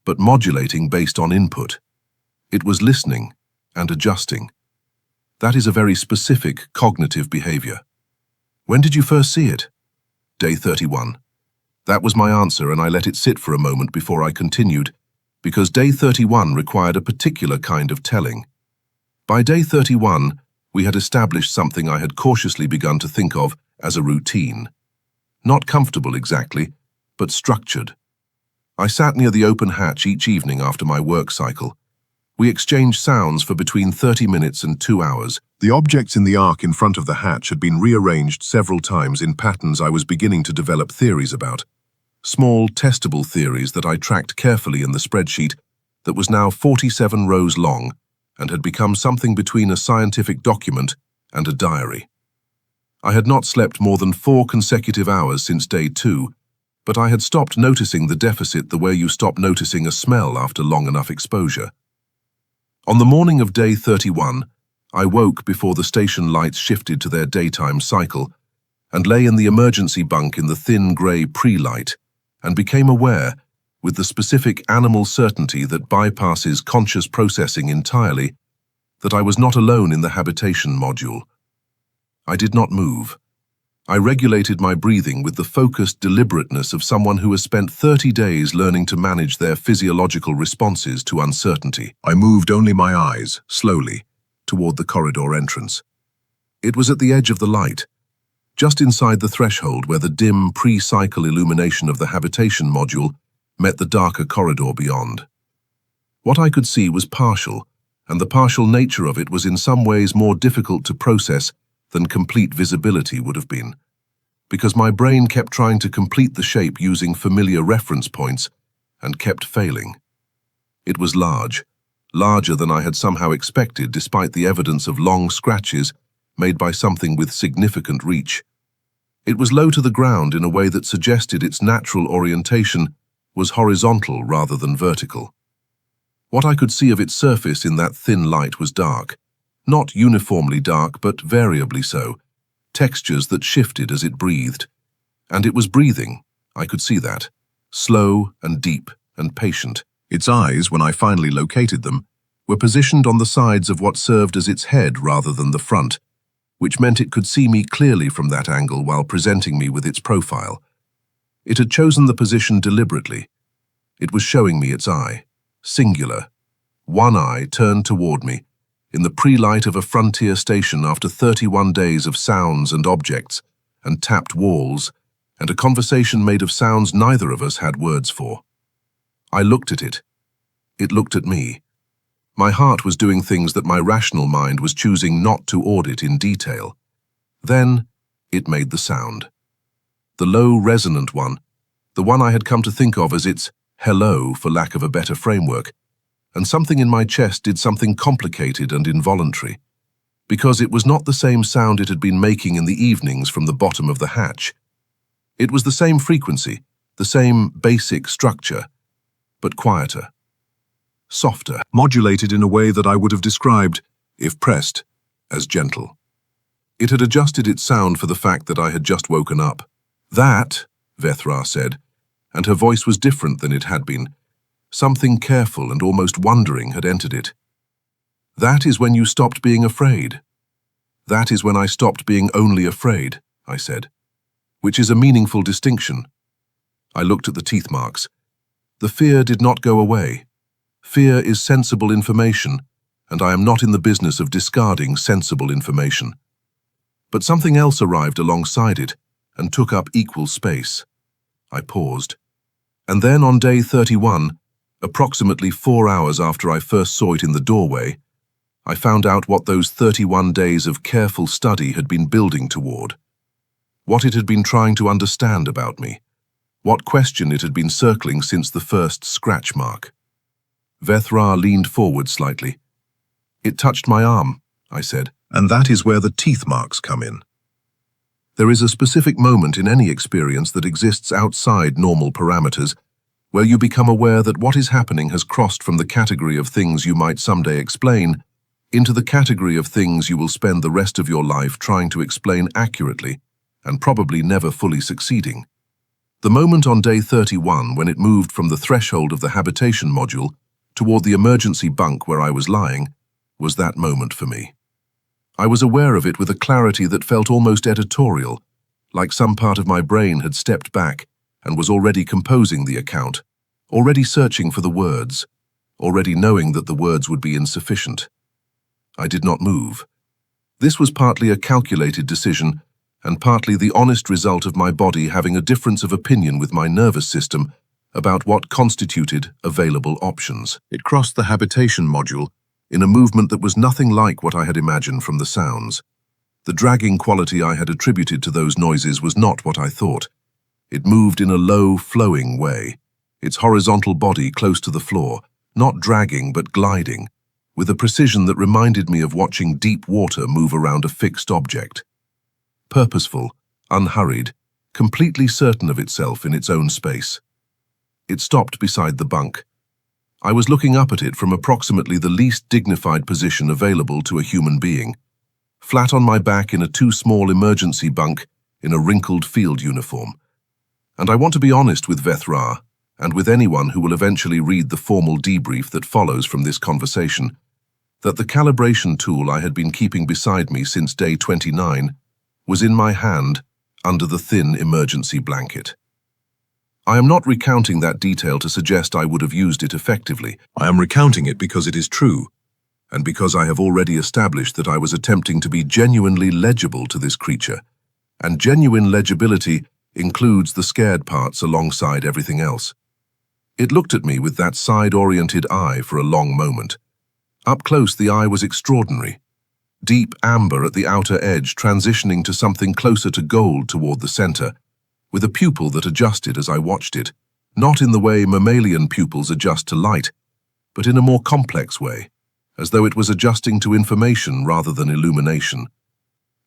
but modulating based on input. It was listening and adjusting. That is a very specific cognitive behavior. When did you first see it? Day 31. That was my answer, and I let it sit for a moment before I continued, because day 31 required a particular kind of telling. By day 31, we had established something I had cautiously begun to think of as a routine. Not comfortable exactly, but structured. I sat near the open hatch each evening after my work cycle. We exchanged sounds for between 30 minutes and 2 hours. The objects in the arc in front of the hatch had been rearranged several times in patterns I was beginning to develop theories about. Small, testable theories that I tracked carefully in the spreadsheet that was now 47 rows long and had become something between a scientific document and a diary. I had not slept more than 4 consecutive hours since day 2, but I had stopped noticing the deficit the way you stop noticing a smell after long enough exposure. On the morning of day 31, I woke before the station lights shifted to their daytime cycle and lay in the emergency bunk in the thin grey pre-light and became aware, with the specific animal certainty that bypasses conscious processing entirely, that I was not alone in the habitation module. I did not move. I regulated my breathing with the focused deliberateness of someone who has spent 30 days learning to manage their physiological responses to uncertainty. I moved only my eyes, slowly, toward the corridor entrance. It was at the edge of the light, just inside the threshold where the dim pre-cycle illumination of the habitation module met the darker corridor beyond. What I could see was partial, and the partial nature of it was in some ways more difficult to process than complete visibility would have been, because my brain kept trying to complete the shape using familiar reference points and kept failing. It was large, larger than I had somehow expected despite the evidence of long scratches made by something with significant reach. It was low to the ground in a way that suggested its natural orientation was horizontal rather than vertical. What I could see of its surface in that thin light was dark, not uniformly dark, but variably so, textures that shifted as it breathed. And it was breathing, I could see that, slow and deep and patient. Its eyes, when I finally located them, were positioned on the sides of what served as its head rather than the front, which meant it could see me clearly from that angle while presenting me with its profile. It had chosen the position deliberately. It was showing me its eye, singular, one eye turned toward me, in the pre-light of a frontier station after 31 days of sounds and objects, and tapped walls, and a conversation made of sounds neither of us had words for. I looked at it. It looked at me. My heart was doing things that my rational mind was choosing not to audit in detail. Then, it made the sound. The low, resonant one, the one I had come to think of as its hello for lack of a better framework, and something in my chest did something complicated and involuntary, because it was not the same sound it had been making in the evenings from the bottom of the hatch. It was the same frequency, the same basic structure, but quieter, softer, modulated in a way that I would have described, if pressed, as gentle. It had adjusted its sound for the fact that I had just woken up. That, Veth-Ra said, and her voice was different than it had been. Something careful and almost wondering had entered it. That is when you stopped being afraid. That is when I stopped being only afraid, I said, which is a meaningful distinction. I looked at the teeth marks. The fear did not go away. Fear is sensible information, and I am not in the business of discarding sensible information. But something else arrived alongside it and took up equal space. I paused. And then on day 31, approximately 4 hours after I first saw it in the doorway, I found out what those 31 days of careful study had been building toward, what it had been trying to understand about me, what question it had been circling since the first scratch mark. Veth-Ra leaned forward slightly. It touched my arm, I said, and that is where the teeth marks come in. There is a specific moment in any experience that exists outside normal parameters, where you become aware that what is happening has crossed from the category of things you might someday explain into the category of things you will spend the rest of your life trying to explain accurately and probably never fully succeeding. The moment on day 31 when it moved from the threshold of the habitation module toward the emergency bunk where I was lying was that moment for me. I was aware of it with a clarity that felt almost editorial, like some part of my brain had stepped back and was already composing the account, already searching for the words, already knowing that the words would be insufficient. I did not move. This was partly a calculated decision and partly the honest result of my body having a difference of opinion with my nervous system about what constituted available options. It crossed the habitation module in a movement that was nothing like what I had imagined from the sounds. The dragging quality I had attributed to those noises was not what I thought. It moved in a low, flowing way, its horizontal body close to the floor, not dragging but gliding, with a precision that reminded me of watching deep water move around a fixed object. Purposeful, unhurried, completely certain of itself in its own space. It stopped beside the bunk. I was looking up at it from approximately the least dignified position available to a human being, flat on my back in a too small emergency bunk in a wrinkled field uniform. And I want to be honest with Veth-Ra, and with anyone who will eventually read the formal debrief that follows from this conversation, that the calibration tool I had been keeping beside me since day 29 was in my hand under the thin emergency blanket. I am not recounting that detail to suggest I would have used it effectively. I am recounting it because it is true, and because I have already established that I was attempting to be genuinely legible to this creature, and genuine legibility includes the scared parts alongside everything else. It looked at me with that side-oriented eye for a long moment. Up close, the eye was extraordinary. Deep amber at the outer edge, transitioning to something closer to gold toward the center, with a pupil that adjusted as I watched it, not in the way mammalian pupils adjust to light, but in a more complex way, as though it was adjusting to information rather than illumination,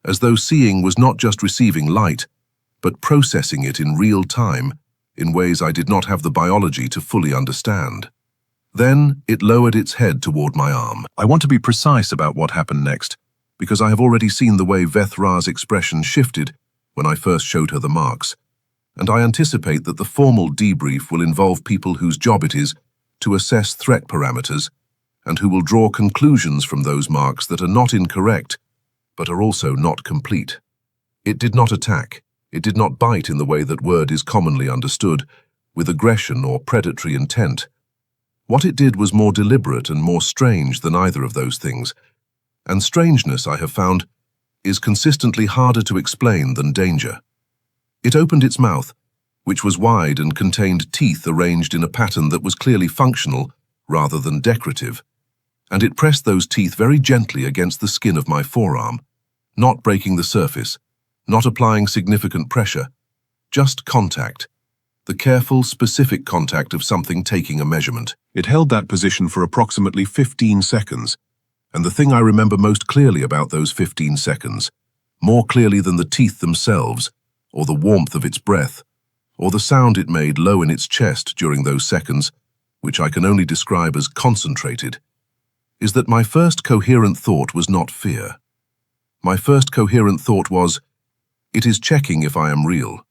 as though seeing was not just receiving light, but processing it in real time in ways I did not have the biology to fully understand. Then it lowered its head toward my arm. I want to be precise about what happened next, because I have already seen the way Veth-Ra's expression shifted when I first showed her the marks, and I anticipate that the formal debrief will involve people whose job it is to assess threat parameters and who will draw conclusions from those marks that are not incorrect, but are also not complete. It did not attack. It did not bite in the way that word is commonly understood, with aggression or predatory intent. What it did was more deliberate and more strange than either of those things, and strangeness, I have found, is consistently harder to explain than danger. It opened its mouth, which was wide and contained teeth arranged in a pattern that was clearly functional rather than decorative, and it pressed those teeth very gently against the skin of my forearm, not breaking the surface, not applying significant pressure, just contact, the careful, specific contact of something taking a measurement. It held that position for approximately 15 seconds, and the thing I remember most clearly about those 15 seconds, more clearly than the teeth themselves, or the warmth of its breath, or the sound it made low in its chest during those seconds, which I can only describe as concentrated, is that my first coherent thought was not fear. My first coherent thought was, it is checking if I am real.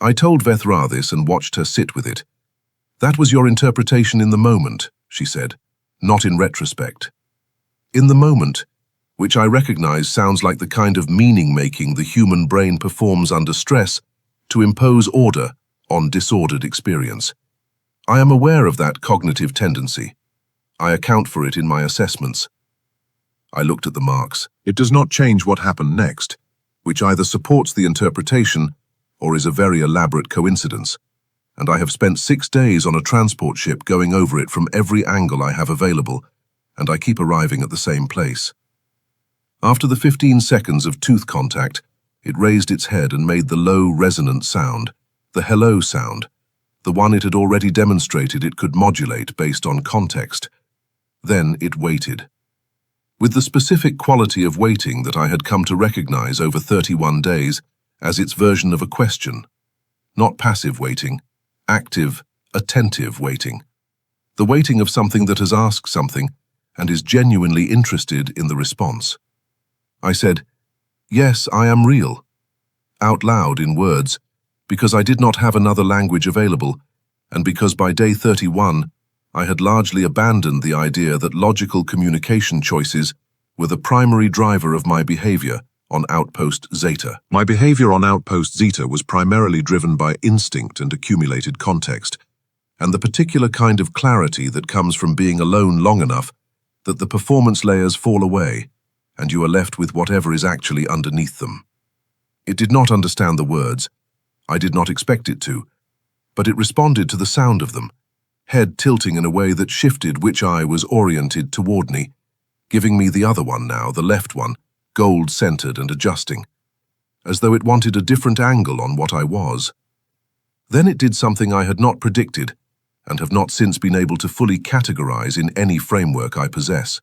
I told Veth-Ra this and watched her sit with it. That was your interpretation in the moment, she said, not in retrospect. In the moment, which I recognize sounds like the kind of meaning-making the human brain performs under stress to impose order on disordered experience. I am aware of that cognitive tendency. I account for it in my assessments. I looked at the marks. It does not change what happened next, which either supports the interpretation or is a very elaborate coincidence, and I have spent 6 days on a transport ship going over it from every angle I have available, and I keep arriving at the same place. After the 15 seconds of tooth contact, it raised its head and made the low, resonant sound, the hello sound, the one it had already demonstrated it could modulate based on context. Then it waited. With the specific quality of waiting that I had come to recognize over 31 days as its version of a question. Not passive waiting, active, attentive waiting. The waiting of something that has asked something and is genuinely interested in the response. I said, "Yes, I am real," out loud in words, because I did not have another language available, and because by day 31, I had largely abandoned the idea that logical communication choices were the primary driver of my behavior on Outpost Zeta. My behavior on Outpost Zeta was primarily driven by instinct and accumulated context, and the particular kind of clarity that comes from being alone long enough that the performance layers fall away, and you are left with whatever is actually underneath them. It did not understand the words. I did not expect it to, but it responded to the sound of them, head tilting in a way that shifted which eye was oriented toward me, giving me the other one now, the left one, gold-centered and adjusting, as though it wanted a different angle on what I was. Then it did something I had not predicted and have not since been able to fully categorize in any framework I possess.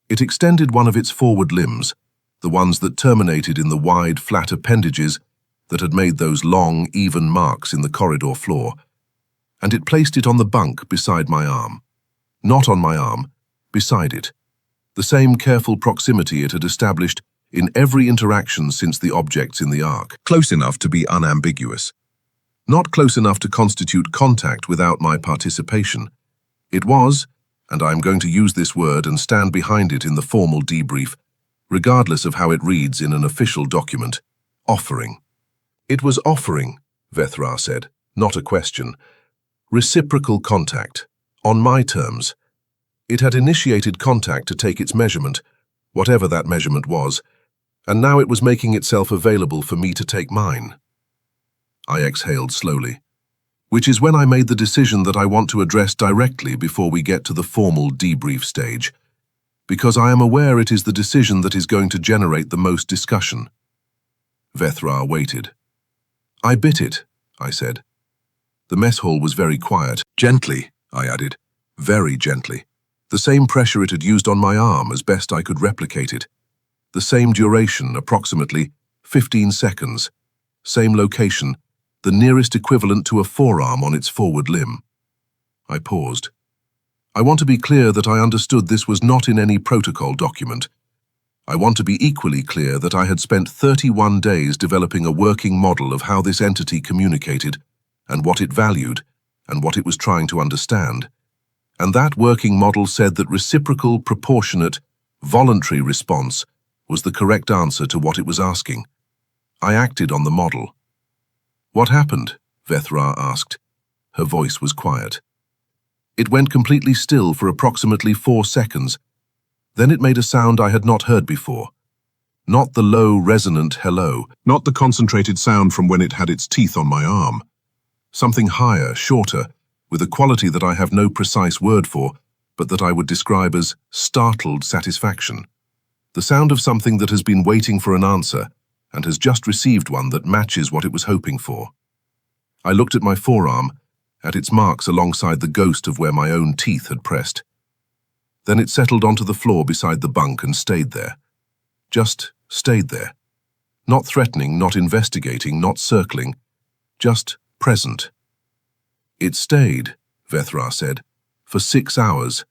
It extended one of its forward limbs, the ones that terminated in the wide, flat appendages that had made those long, even marks in the corridor floor, and it placed it on the bunk beside my arm. Not on my arm, beside it. The same careful proximity it had established in every interaction since the objects in the arc. Close enough to be unambiguous. Not close enough to constitute contact without my participation. It was, and I am going to use this word and stand behind it in the formal debrief, regardless of how it reads in an official document, offering. It was offering, Veth-Ra said, not a question. Reciprocal contact, on my terms. It had initiated contact to take its measurement, whatever that measurement was, and now it was making itself available for me to take mine. I exhaled slowly, which is when I made the decision that I want to address directly before we get to the formal debrief stage, because I am aware it is the decision that is going to generate the most discussion. Veth-Ra waited. I bit it, I said. The mess hall was very quiet. Gently, I added, very gently. The same pressure it had used on my arm as best I could replicate it. The same duration, approximately 15 seconds. Same location, the nearest equivalent to a forearm on its forward limb. I paused. I want to be clear that I understood this was not in any protocol document. I want to be equally clear that I had spent 31 days developing a working model of how this entity communicated, and what it valued, and what it was trying to understand. And that working model said that reciprocal, proportionate, voluntary response was the correct answer to what it was asking. I acted on the model. What happened? Veth-Ra asked. Her voice was quiet. It went completely still for approximately 4 seconds. Then it made a sound I had not heard before. Not the low, resonant hello, not the concentrated sound from when it had its teeth on my arm. Something higher, shorter, with a quality that I have no precise word for, but that I would describe as startled satisfaction. The sound of something that has been waiting for an answer and has just received one that matches what it was hoping for. I looked at my forearm, at its marks alongside the ghost of where my own teeth had pressed. Then it settled onto the floor beside the bunk and stayed there. Just stayed there. Not threatening, not investigating, not circling, just present. It stayed, Veth-Ra said, for 6 hours.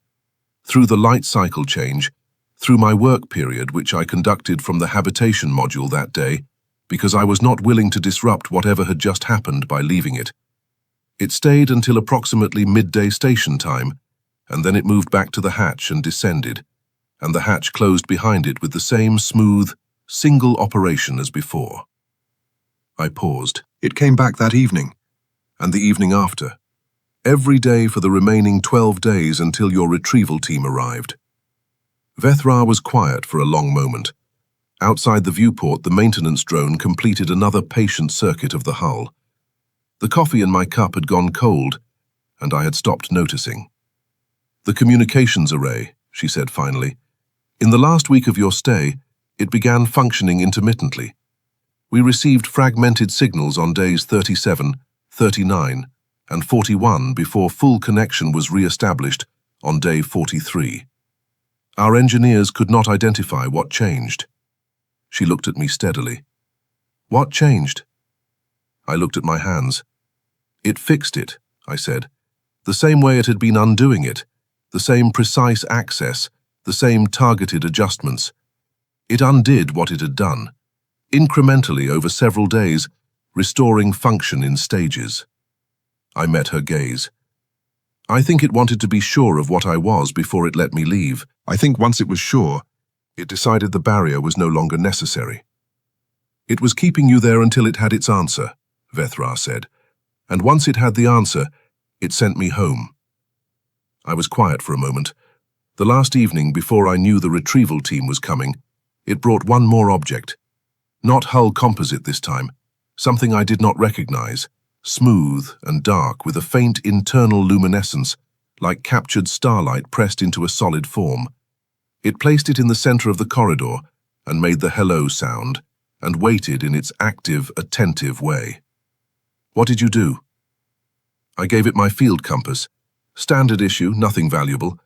Through the light cycle change, through my work period which I conducted from the habitation module that day, because I was not willing to disrupt whatever had just happened by leaving it. It stayed until approximately midday station time, and then it moved back to the hatch and descended, and the hatch closed behind it with the same smooth, single operation as before. I paused. It came back that evening, and the evening after. Every day for the remaining 12 days until your retrieval team arrived. Veth-Ra was quiet for a long moment. Outside the viewport, the maintenance drone completed another patient circuit of the hull. The coffee in my cup had gone cold, and I had stopped noticing. The communications array, she said finally. In the last week of your stay, it began functioning intermittently. We received fragmented signals on days 37, 39, and 41 before full connection was re-established on day 43. Our engineers could not identify what changed. She looked at me steadily. What changed? I looked at my hands. It fixed it, I said. The same way it had been undoing it. The same precise access, the same targeted adjustments. It undid what it had done, incrementally over several days, restoring function in stages. I met her gaze. I think it wanted to be sure of what I was before it let me leave. I think once it was sure, it decided the barrier was no longer necessary. It was keeping you there until it had its answer, Veth-Ra said, and once it had the answer, it sent me home. I was quiet for a moment. The last evening, before I knew the retrieval team was coming, it brought one more object. Not hull composite this time, something I did not recognize, smooth and dark with a faint internal luminescence, like captured starlight pressed into a solid form. It placed it in the center of the corridor and made the hello sound, and waited in its active, attentive way. What did you do? I gave it my field compass. Standard issue, nothing valuable,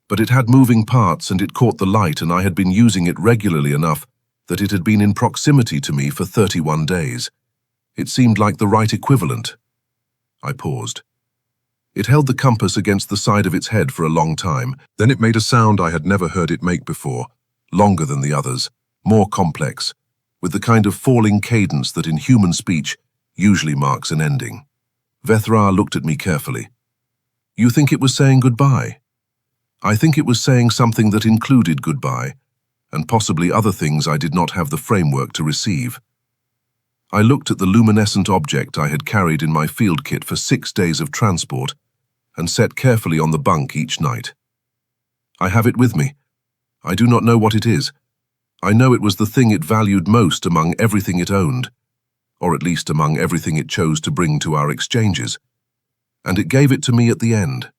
but it had moving parts and it caught the light, and I had been using it regularly enough that it had been in proximity to me for 31 days. It seemed like the right equivalent. I paused. It held the compass against the side of its head for a long time. Then it made a sound I had never heard it make before, longer than the others, more complex, with the kind of falling cadence that in human speech usually marks an ending. Veth-Ra looked at me carefully. You think it was saying goodbye? I think it was saying something that included goodbye, and possibly other things I did not have the framework to receive. I looked at the luminescent object I had carried in my field kit for 6 days of transport and set carefully on the bunk each night. I have it with me. I do not know what it is. I know it was the thing it valued most among everything it owned, or at least among everything it chose to bring to our exchanges, and it gave it to me at the end.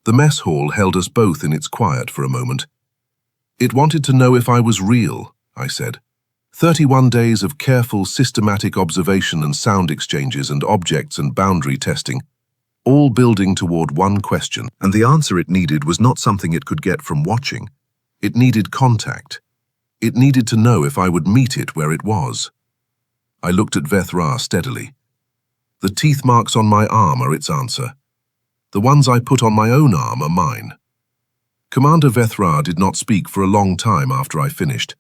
The mess hall held us both in its quiet for a moment. It wanted to know if I was real, I said. 31 days of careful, systematic observation and sound exchanges and objects and boundary testing, all building toward one question, and the answer it needed was not something it could get from watching. It needed contact. It needed to know if I would meet it where it was. I looked at Veth-Ra steadily. The teeth marks on my arm are its answer. The ones I put on my own arm are mine. Commander Veth-Ra did not speak for a long time after I finished.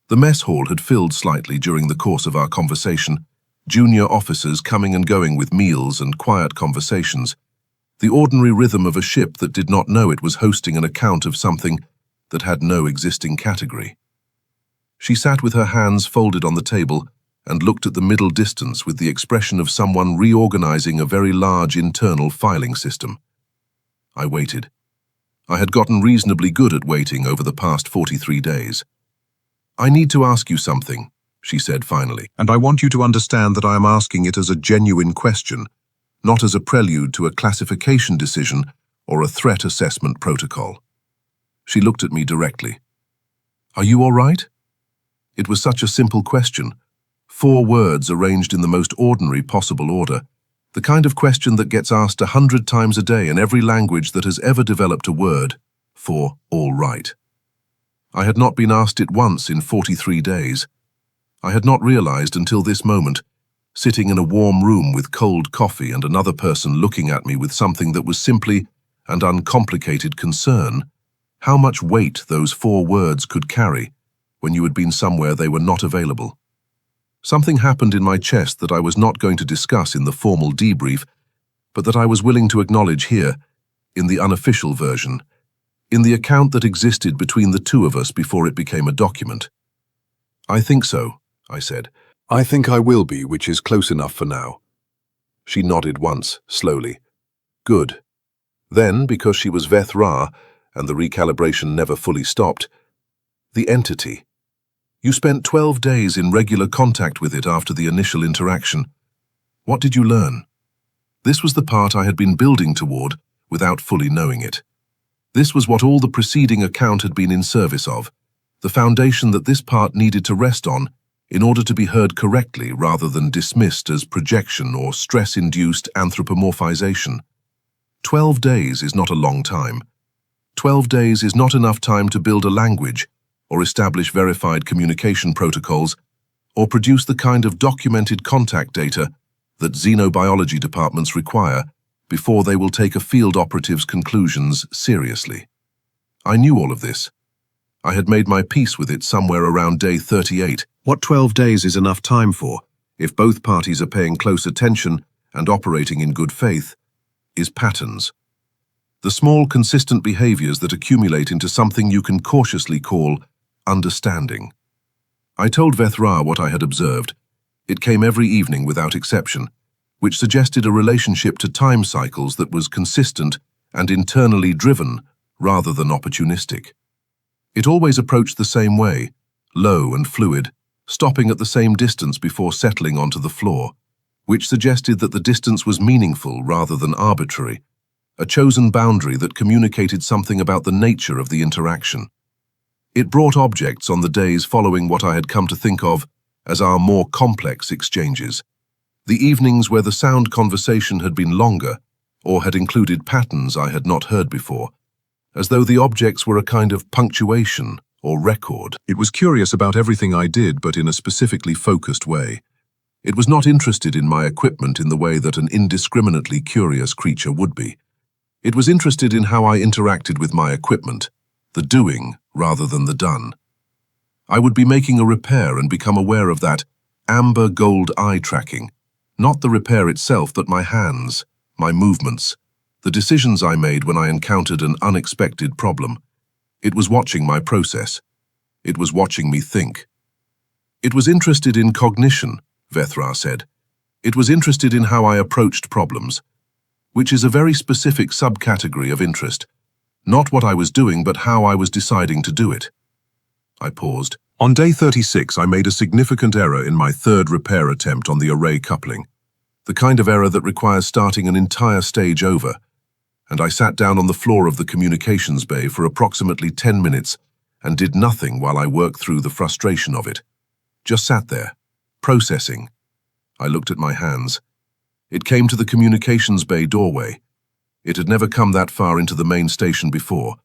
The mess hall had filled slightly during the course of our conversation, junior officers coming and going with meals and quiet conversations, the ordinary rhythm of a ship that did not know it was hosting an account of something that had no existing category. She sat with her hands folded on the table and looked at the middle distance with the expression of someone reorganizing a very large internal filing system. I waited. I had gotten reasonably good at waiting over the past 43 days. I need to ask you something, she said finally, and I want you to understand that I am asking it as a genuine question, not as a prelude to a classification decision or a threat assessment protocol. She looked at me directly. Are you all right? It was such a simple question. 4 words arranged in the most ordinary possible order, the kind of question that gets asked 100 times a day in every language that has ever developed a word for all right. I had not been asked it once in 43 days. I had not realized until this moment, sitting in a warm room with cold coffee and another person looking at me with something that was simply and uncomplicated concern, how much weight those 4 words could carry when you had been somewhere they were not available. Something happened in my chest that I was not going to discuss in the formal debrief, but that I was willing to acknowledge here, in the unofficial version, in the account that existed between the two of us before it became a document. I think so, I said. I think I will be, which is close enough for now. She nodded once, slowly. Good. Then, because she was Veth-Ra, and the recalibration never fully stopped, the entity. You spent 12 days in regular contact with it after the initial interaction. What did you learn? This was the part I had been building toward without fully knowing it. This was what all the preceding account had been in service of, the foundation that this part needed to rest on in order to be heard correctly rather than dismissed as projection or stress-induced anthropomorphization. 12 days is not a long time. 12 days is not enough time to build a language or establish verified communication protocols, or produce the kind of documented contact data that xenobiology departments require before they will take a field operative's conclusions seriously. I knew all of this. I had made my peace with it somewhere around day 38. What 12 days is enough time for, if both parties are paying close attention and operating in good faith, is patterns. The small, consistent behaviors that accumulate into something you can cautiously call understanding. I told Veth-Ra what I had observed. It came every evening without exception, which suggested a relationship to time cycles that was consistent and internally driven rather than opportunistic. It always approached the same way, low and fluid, stopping at the same distance before settling onto the floor, which suggested that the distance was meaningful rather than arbitrary, a chosen boundary that communicated something about the nature of the interaction. It brought objects on the days following what I had come to think of as our more complex exchanges, the evenings where the sound conversation had been longer or had included patterns I had not heard before, as though the objects were a kind of punctuation or record. It was curious about everything I did, but in a specifically focused way. It was not interested in my equipment in the way that an indiscriminately curious creature would be. It was interested in how I interacted with my equipment, the doing rather than the done. I would be making a repair and become aware of that amber gold eye tracking, not the repair itself but my hands, my movements, the decisions I made when I encountered an unexpected problem. It was watching my process. It was watching me think. It was interested in cognition, Veth-Ra said. It was interested in how I approached problems, which is a very specific subcategory of interest. Not what I was doing, but how I was deciding to do it. I paused. On day 36, I made a significant error in my third repair attempt on the array coupling, the kind of error that requires starting an entire stage over, and I sat down on the floor of the communications bay for approximately 10 minutes and did nothing while I worked through the frustration of it. Just sat there, processing. I looked at my hands. It came to the communications bay doorway. It had never come that far into the main station before,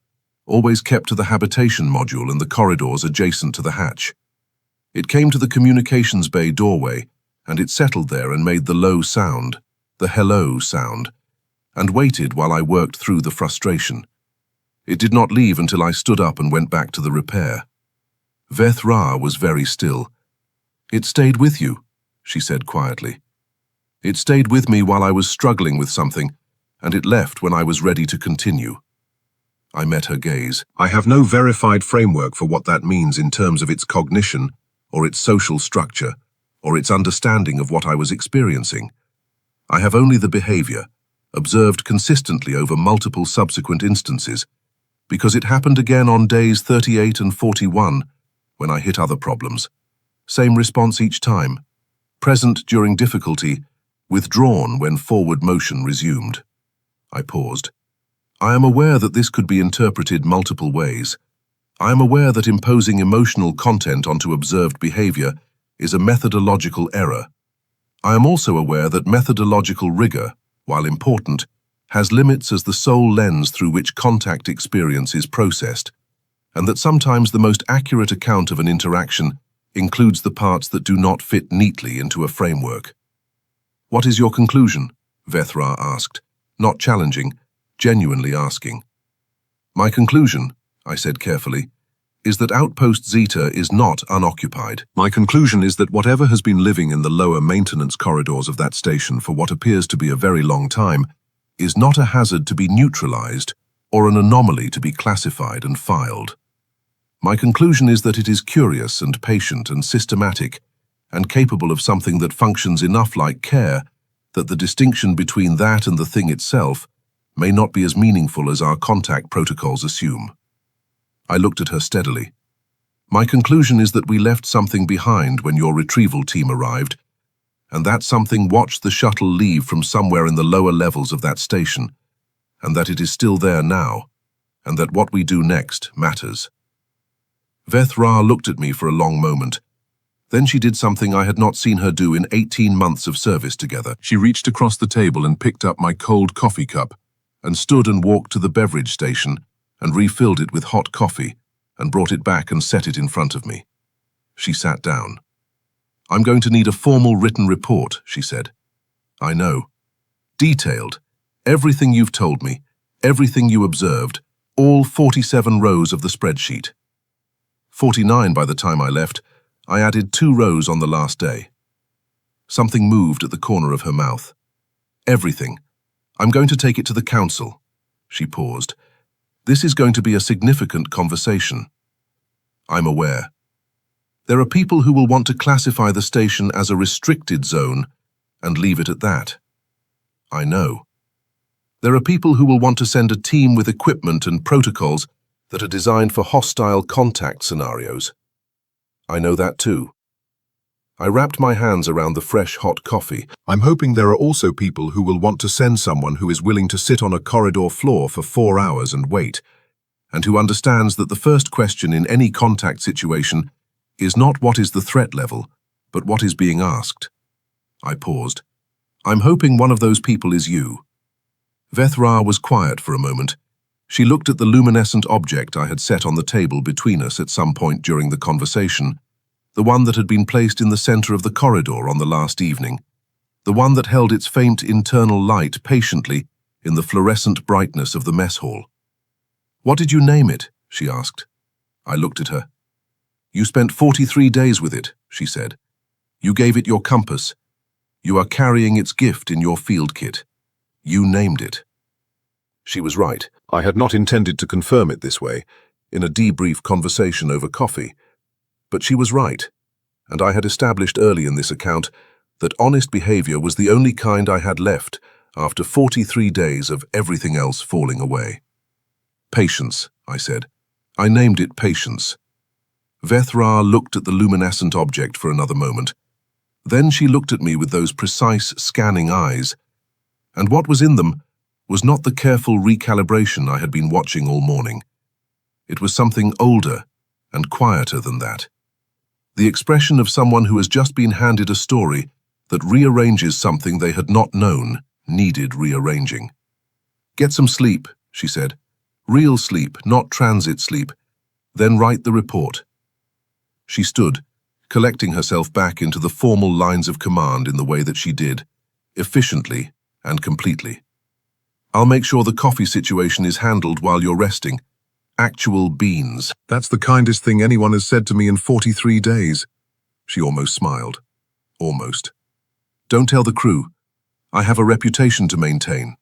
always kept to the habitation module and the corridors adjacent to the hatch. It came to the communications bay doorway, and it settled there and made the low sound, the hello sound, and waited while I worked through the frustration. It did not leave until I stood up and went back to the repair. Veth-Ra was very still. "It stayed with you," she said quietly. "It stayed with me while I was struggling with something, and it left when I was ready to continue." I met her gaze. I have no verified framework for what that means in terms of its cognition, or its social structure, or its understanding of what I was experiencing. I have only the behavior, observed consistently over multiple subsequent instances, because it happened again on days 38 and 41, when I hit other problems. Same response each time, present during difficulty, withdrawn when forward motion resumed. I paused. I am aware that this could be interpreted multiple ways. I am aware that imposing emotional content onto observed behavior is a methodological error. I am also aware that methodological rigor, while important, has limits as the sole lens through which contact experience is processed, and that sometimes the most accurate account of an interaction includes the parts that do not fit neatly into a framework. "What is your conclusion?" Veth-Ra asked, not challenging, genuinely asking. "My conclusion," I said carefully, "is that Outpost Zeta is not unoccupied. My conclusion is that whatever has been living in the lower maintenance corridors of that station for what appears to be a very long time is not a hazard to be neutralized or an anomaly to be classified and filed. My conclusion is that it is curious and patient and systematic and capable of something that functions enough like care that the distinction between that and the thing itself may not be as meaningful as our contact protocols assume." I looked at her steadily. "My conclusion is that we left something behind when your retrieval team arrived, and that something watched the shuttle leave from somewhere in the lower levels of that station, and that it is still there now, and that what we do next matters." Veth-Ra looked at me for a long moment. Then she did something I had not seen her do in 18 months of service together. She reached across the table and picked up my cold coffee cup, and stood and walked to the beverage station and refilled it with hot coffee and brought it back and set it in front of me. She sat down. I'm going to need a formal written report, she said. I know. Detailed. Everything you've told me, everything you observed, all 47 rows of the spreadsheet. 49 by the time I left. I added 2 rows on the last day. Something moved at the corner of her mouth. Everything. I'm going to take it to the council. She paused. This is going to be a significant conversation. I'm aware. There are people who will want to classify the station as a restricted zone and leave it at that. I know. There are people who will want to send a team with equipment and protocols that are designed for hostile contact scenarios. I know that too. I wrapped my hands around the fresh, hot coffee. I'm hoping there are also people who will want to send someone who is willing to sit on a corridor floor for 4 hours and wait, and who understands that the first question in any contact situation is not what is the threat level, but what is being asked. I paused. I'm hoping one of those people is you. Veth-Ra was quiet for a moment. She looked at the luminescent object I had set on the table between us at some point during the conversation, the one that had been placed in the center of the corridor on the last evening, the one that held its faint internal light patiently in the fluorescent brightness of the mess hall. What did you name it? She asked. I looked at her. You spent 43 days with it, she said. You gave it your compass. You are carrying its gift in your field kit. You named it. She was right. I had not intended to confirm it this way, in a debrief conversation over coffee. But she was right, and I had established early in this account that honest behavior was the only kind I had left after 43 days of everything else falling away. Patience, I said. I named it Patience. Veth-Ra looked at the luminescent object for another moment. Then she looked at me with those precise, scanning eyes, and what was in them was not the careful recalibration I had been watching all morning. It was something older and quieter than that. The expression of someone who has just been handed a story that rearranges something they had not known needed rearranging. Get some sleep, she said. Real sleep, not transit sleep. Then write the report. She stood, collecting herself back into the formal lines of command in the way that she did, efficiently and completely. I'll make sure the coffee situation is handled while you're resting. Actual beans. That's the kindest thing anyone has said to me in 43 days. She almost smiled. Almost. Don't tell the crew. I have a reputation to maintain.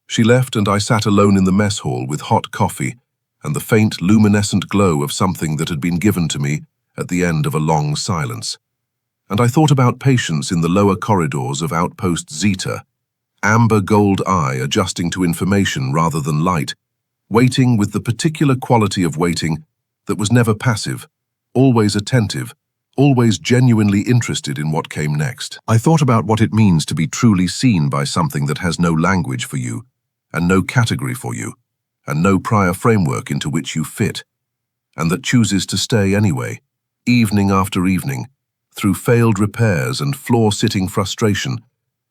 She left and I sat alone in the mess hall with hot coffee and the faint luminescent glow of something that had been given to me at the end of a long silence. And I thought about patience in the lower corridors of Outpost Zeta, amber gold eye adjusting to information rather than light, waiting with the particular quality of waiting that was never passive, always attentive, always genuinely interested in what came next. I thought about what it means to be truly seen by something that has no language for you, and no category for you, and no prior framework into which you fit, and that chooses to stay anyway, evening after evening, through failed repairs and floor-sitting frustration,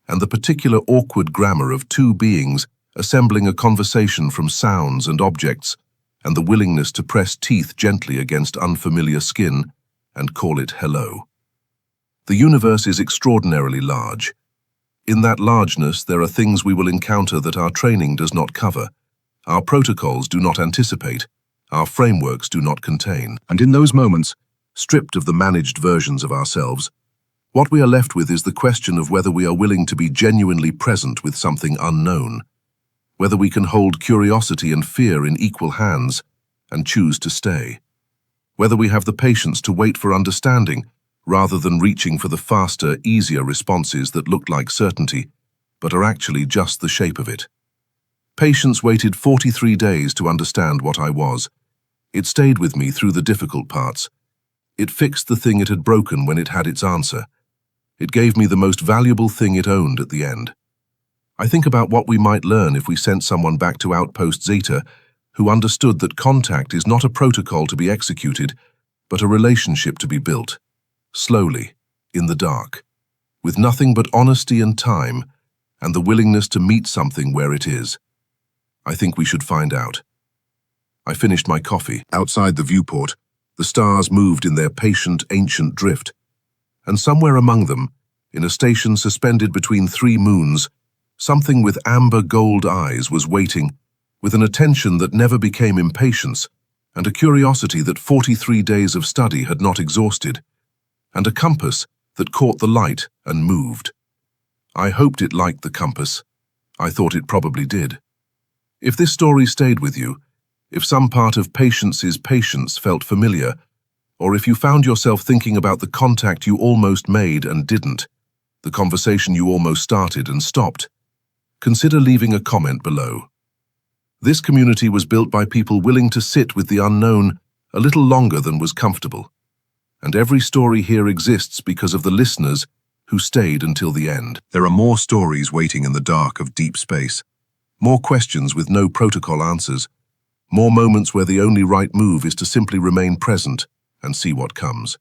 and the particular awkward grammar of two beings assembling a conversation from sounds and objects, and the willingness to press teeth gently against unfamiliar skin and call it hello. The universe is extraordinarily large. In that largeness, there are things we will encounter that our training does not cover, our protocols do not anticipate, our frameworks do not contain. And in those moments, stripped of the managed versions of ourselves, what we are left with is the question of whether we are willing to be genuinely present with something unknown, whether we can hold curiosity and fear in equal hands and choose to stay, whether we have the patience to wait for understanding rather than reaching for the faster, easier responses that look like certainty, but are actually just the shape of it. Patience waited 43 days to understand what I was. It stayed with me through the difficult parts. It fixed the thing it had broken when it had its answer. It gave me the most valuable thing it owned at the end. I think about what we might learn if we sent someone back to Outpost Zeta who understood that contact is not a protocol to be executed, but a relationship to be built, slowly, in the dark, with nothing but honesty and time, and the willingness to meet something where it is. I think we should find out. I finished my coffee. Outside the viewport, the stars moved in their patient, ancient drift, and somewhere among them, in a station suspended between three moons, something with amber gold eyes was waiting, with an attention that never became impatience, and a curiosity that 43 days of study had not exhausted, and a compass that caught the light and moved. I hoped it liked the compass. I thought it probably did. If this story stayed with you, if some part of Patience's patience felt familiar, or if you found yourself thinking about the contact you almost made and didn't, the conversation you almost started and stopped, consider leaving a comment below. This community was built by people willing to sit with the unknown a little longer than was comfortable, and every story here exists because of the listeners who stayed until the end. There are more stories waiting in the dark of deep space, more questions with no protocol answers, more moments where the only right move is to simply remain present and see what comes.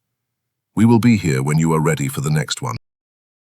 We will be here when you are ready for the next one.